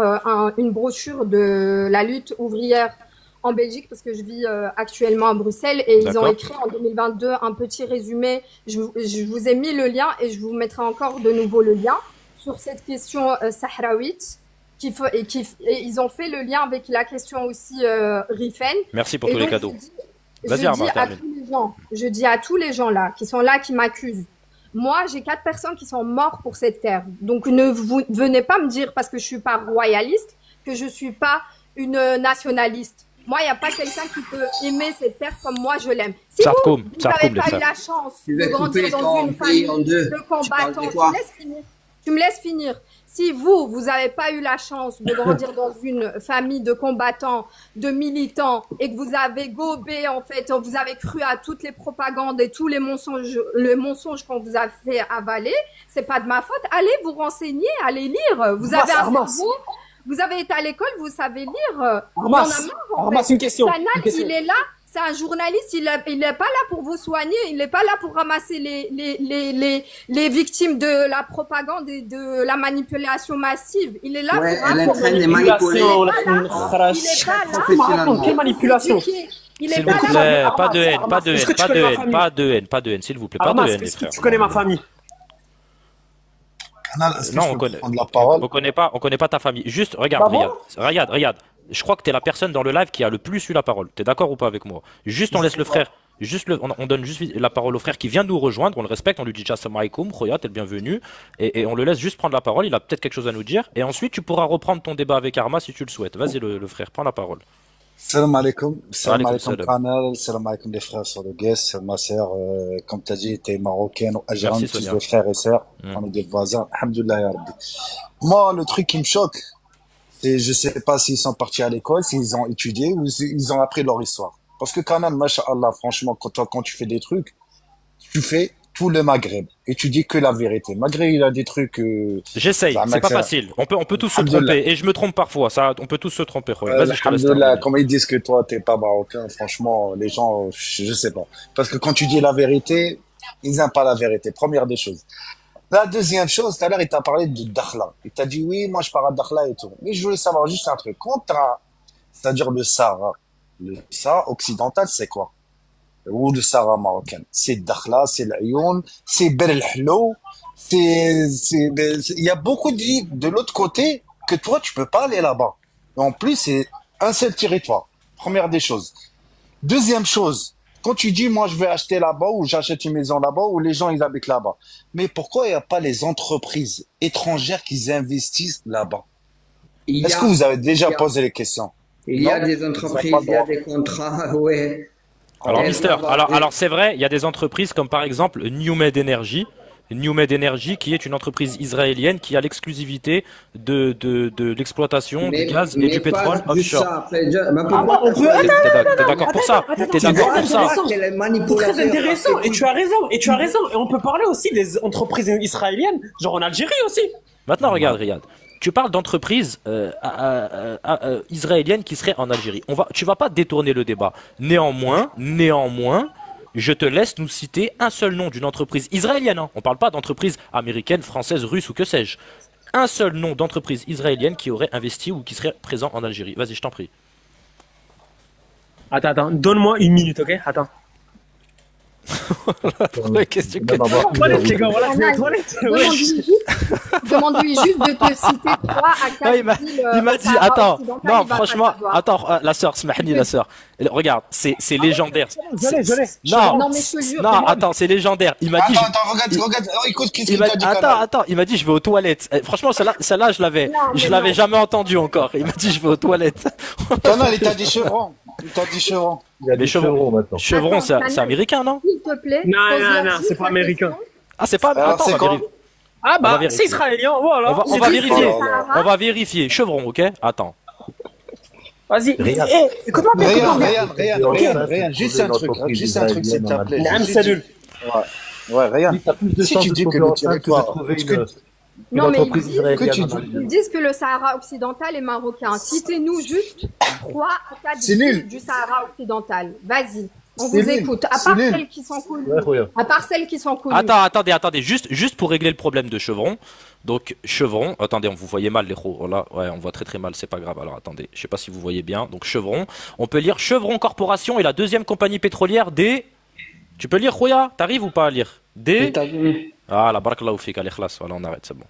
une brochure de la lutte ouvrière en Belgique, parce que je vis actuellement à Bruxelles et ils ont D'accord. écrit en 2022 un petit résumé. Je vous ai mis le lien et je vous mettrai encore de nouveau le lien sur cette question sahraouite. Et ils ont fait le lien avec la question aussi Rifen. Merci pour Et tous les donc, cadeaux. je Vas-y, dis Arma, à termine. tous les gens, je dis à tous les gens là, qui sont là, qui m'accusent. Moi, j'ai 4 personnes qui sont mortes pour cette terre. Donc, venez pas me dire, parce que je suis pas royaliste, que je suis pas une nationaliste. Moi, il n'y a pas quelqu'un qui peut aimer cette terre comme moi, je l'aime. Si Sarkoum, vous Sarkoum, n'avez les pas eu frères. la chance Tu de veux grandir couper dans ton une pays famille en deux. de Tu parles combattants, de quoi? tu me laisses finir. Si vous n'avez pas eu la chance de grandir dans une famille de combattants, de militants, et que vous avez gobé, en fait, vous avez cru à toutes les propagandes et tous les mensonges qu'on vous a fait avaler, c'est pas de ma faute. Allez vous renseigner, allez lire. Vous avez un cerveau, vous avez été à l'école, vous savez lire. Il y en a marre, en Armas, fait. une question. Canal, Une question. il est là. C'est un journaliste, il est pas là pour vous soigner, il n'est pas là pour ramasser les victimes de la propagande et de la manipulation massive. Il est là Ouais, pour elle est en train de manipuler. Quelle manipulation? Il est S'il pas vous là. plaît, pas de haine, Armas, pas de est-ce haine, que tu pas de connais ma haine, famille? pas de haine, s'il vous plaît, pas de Armas, haine, les est-ce que frères. tu connais ma famille? Canal, est-ce que Non, je on peux connaît. prendre la parole? On connaît pas ta famille. Juste, regarde, Bah bon regarde. Je crois que t'es la personne dans le live qui a le plus eu la parole. T'es d'accord ou pas avec moi? Juste, on laisse le frère. On donne juste la parole au frère qui vient de nous rejoindre. On le respecte. On lui dit Assalamu alaikum, Khoya, t'es le bienvenu. Et on le laisse juste prendre la parole. Il a peut-être quelque chose à nous dire. Et ensuite, tu pourras reprendre ton débat avec Arma si tu le souhaites. Vas-y, le frère, prends la parole. Salam alaikum, salam Alaykoum alaikum salam. Kanal, salam alaikum les frères sur le guest, ma sœur, comme tu as dit, t'es marocaine ou algérienne, Merci tous Sonia. les frères et sœurs, Mm. on est des voisins, alhamdoulilah ya Rabbi. Moi, le truc qui me choque, c'est je sais pas s'ils sont partis à l'école, s'ils ont étudié ou s'ils ont appris leur histoire. Parce que Kanal, masha'Allah, franchement, quand tu fais des trucs, tu fais tout le Maghreb et tu dis que la vérité. Maghreb, il a des trucs, J'essaye, bah, c'est mec, pas ça- facile. On peut tous se alhamdoulilah. tromper et je me trompe parfois. Ça, on peut tous se tromper. Khoya. Vas-y, je te laisse Alhamdoulilah, terminer. comme ils disent que toi, t'es pas marocain, franchement, les gens, je sais pas. Parce que quand tu dis la vérité, ils n'aiment pas la vérité. Première des choses. La deuxième chose, tout à l'heure, il t'a parlé de Dakhla. Il t'a dit, oui, moi, je pars à Dakhla et tout. Mais je voulais savoir juste un truc. C'est-à-dire le Sahara occidental, c'est quoi? Ou le Sahara marocain? C'est Dakhla, c'est l'Ayoun, c'est Ber el Hello, il y a beaucoup d'îles de l'autre côté que toi, tu peux pas aller là-bas. Et en plus, c'est un seul territoire. Première des choses. Deuxième chose, quand tu dis, moi, je vais acheter là-bas ou j'achète une maison là-bas ou les gens, ils habitent là-bas. Mais pourquoi il n'y a pas les entreprises étrangères qui investissent là-bas? Il y Est-ce a, que vous avez il déjà y a, posé les questions? il y a Non? des Ils n'ont entreprises, pas le il y a droit. des contrats, ouais. Alors, Elles Mister, doivent alors avoir- c'est vrai, il y a des entreprises comme par exemple Newmed Energy. Newmed Energy, qui est une entreprise israélienne qui a l'exclusivité de l'exploitation du gaz et du pas pétrole juste offshore. ça. Mais Ah, pourquoi on peut... T'es d'accord pour ça? T'es C'est d'accord très pour ça? intéressant. C'est les C'est très manipulateurs. intéressant. Et tu as raison. Et tu as raison. Et on peut parler aussi des entreprises israéliennes, genre en Algérie aussi. Maintenant, regarde, Riyad. Tu parles d'entreprises israéliennes qui seraient en Algérie. Tu vas pas détourner le débat. Néanmoins, je te laisse nous citer un seul nom d'une entreprise israélienne. Hein. On parle pas d'entreprise américaine, française, russe ou que sais-je. Un seul nom d'entreprise israélienne qui aurait investi ou qui serait présent en Algérie. Vas-y, je t'en prie. Attends. Donne-moi une minute, ok? Attends. Qu'est-ce que Même avoir Toilette, les gars, voilà, je vais aux Canal, toilettes. demande-lui juste de te citer 3 à Non, 4 il m'a villes il m'a au dit, Sahara attends, occidental, non, il va franchement, pas savoir. attends, la sœur, smahni, la sœur. Regarde, c'est légendaire. Je l'ai. Non, Non, mais je te jure, non, c'est attends, c'est légendaire. Il m'a dit, Attends, regarde, écoute ce il qu'il m'a t'a dit, attends, Kanal. attends, il m'a dit, je vais aux toilettes. Franchement, celle-là, je l'avais jamais entendu encore. Il m'a dit, je vais aux toilettes. Kanal, il t'a dit chevron. Il t'a dit chevron. Il y a Mais des chevrons maintenant. Chevron, Attends, c'est Kanal, américain, non? S'il te plaît, Non, pose-leur non, juste c'est pas la américain. question. Ah, c'est pas. Alors, Attends, c'est on va quoi? vérifier. Ah On va bah, vérifier. c'est israélien, voilà. On va C'est vérifier. juste- On va vérifier. Chevron, ok? Attends. Vas-y. Regarde. Écoute-moi bien, écoute-moi bien. Rien, juste un truc, s'il te plaît. Naam Sadoul. Ouais, rien. Oui, t'as plus de Si chances tu de dis que tomber le enceinte que de territoire, trouver parce que- une Non, mais entreprise ils disent- israélienne que tu en dis- Algérie. Ils disent que le Sahara occidental est marocain. Citez-nous juste 3 à 4 C'est villes nul. du Sahara occidental. Vas-y, on C'est vous nul. écoute. À C'est part nul. celles qui sont connues. Ouais, regarde. À part celles qui sont connues. Attendez. Juste pour régler le problème de Chevron. Donc, Chevron, attendez, on vous voyez mal, les gros. Là, ouais, on voit très très mal, c'est pas grave. Alors, attendez, je sais pas si vous voyez bien. Donc, Chevron, on peut lire Chevron Corporation est la deuxième compagnie pétrolière des. Tu peux lire, Rouya? T'arrives ou pas à lire? Des. États-Unis. Ah, la barakallahu fik, allez, khlas, voilà, on arrête, c'est bon.